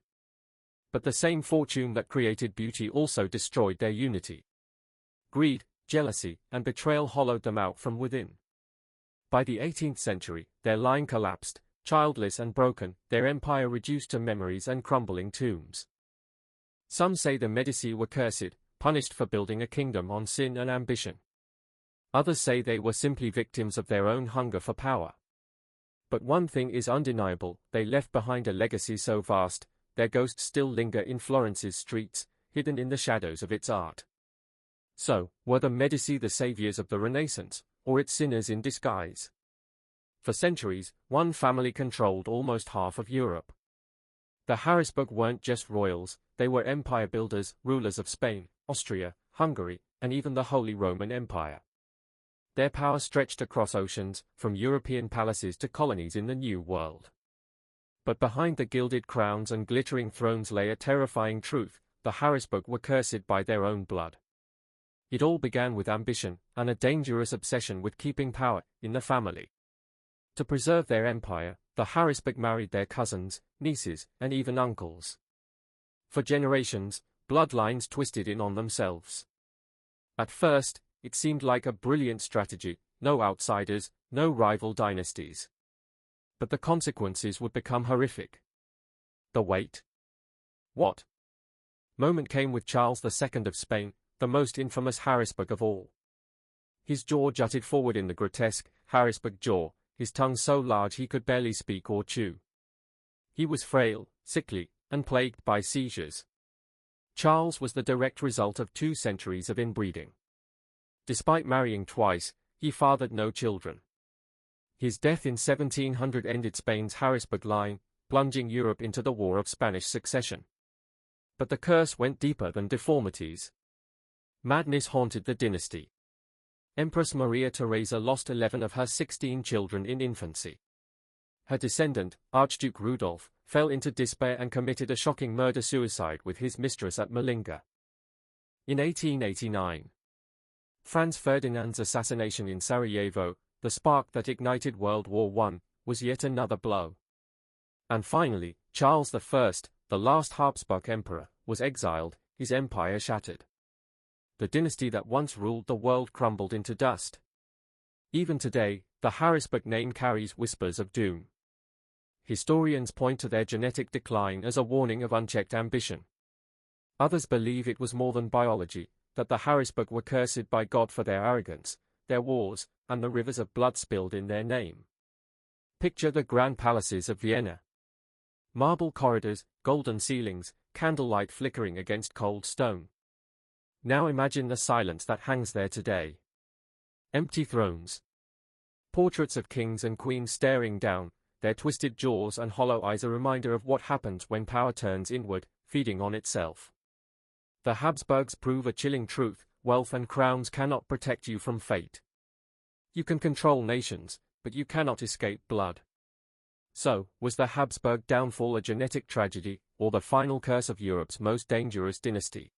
But the same fortune that created beauty also destroyed their unity. Greed, jealousy, and betrayal hollowed them out from within. By the 18th century, their line collapsed, childless and broken, their empire reduced to memories and crumbling tombs. Some say the Medici were cursed, punished for building a kingdom on sin and ambition. Others say they were simply victims of their own hunger for power. But one thing is undeniable, they left behind a legacy so vast, their ghosts still linger in Florence's streets, hidden in the shadows of its art. So, were the Medici the saviors of the Renaissance, or its sinners in disguise? For centuries, one family controlled almost half of Europe. The Habsburg weren't just royals, they were empire builders, rulers of Spain, Austria, Hungary, and even the Holy Roman Empire. Their power stretched across oceans, from European palaces to colonies in the New World. But behind the gilded crowns and glittering thrones lay a terrifying truth, the Habsburg were cursed by their own blood. It all began with ambition, and a dangerous obsession with keeping power in the family. To preserve their empire, the Habsburg married their cousins, nieces, and even uncles. For generations, bloodlines twisted in on themselves. At first, it seemed like a brilliant strategy, no outsiders, no rival dynasties. But the consequences would become horrific. The wait. What? Moment came with Charles II of Spain, the most infamous Habsburg of all. His jaw jutted forward in the grotesque Habsburg jaw, his tongue so large he could barely speak or chew. He was frail, sickly, and plagued by seizures. Charles was the direct result of 2 centuries of inbreeding. Despite marrying twice, he fathered no children. His death in 1700 ended Spain's Habsburg line, plunging Europe into the War of Spanish Succession. But the curse went deeper than deformities. Madness haunted the dynasty. Empress Maria Theresa lost 11 of her 16 children in infancy. Her descendant, Archduke Rudolf, fell into despair and committed a shocking murder-suicide with his mistress at Malinga. In 1889, Franz Ferdinand's assassination in Sarajevo, the spark that ignited World War I, was yet another blow. And finally, Charles I, the last Habsburg emperor, was exiled, his empire shattered. The dynasty that once ruled the world crumbled into dust. Even today, the Habsburg name carries whispers of doom. Historians point to their genetic decline as a warning of unchecked ambition. Others believe it was more than biology, that the Habsburg were cursed by God for their arrogance, their wars, and the rivers of blood spilled in their name. Picture the grand palaces of Vienna. Marble corridors, golden ceilings, candlelight flickering against cold stone. Now imagine the silence that hangs there today. Empty thrones. Portraits of kings and queens staring down, their twisted jaws and hollow eyes a reminder of what happens when power turns inward, feeding on itself. The Habsburgs prove a chilling truth: wealth and crowns cannot protect you from fate. You can control nations, but you cannot escape blood. So, was the Habsburg downfall a genetic tragedy, or the final curse of Europe's most dangerous dynasty?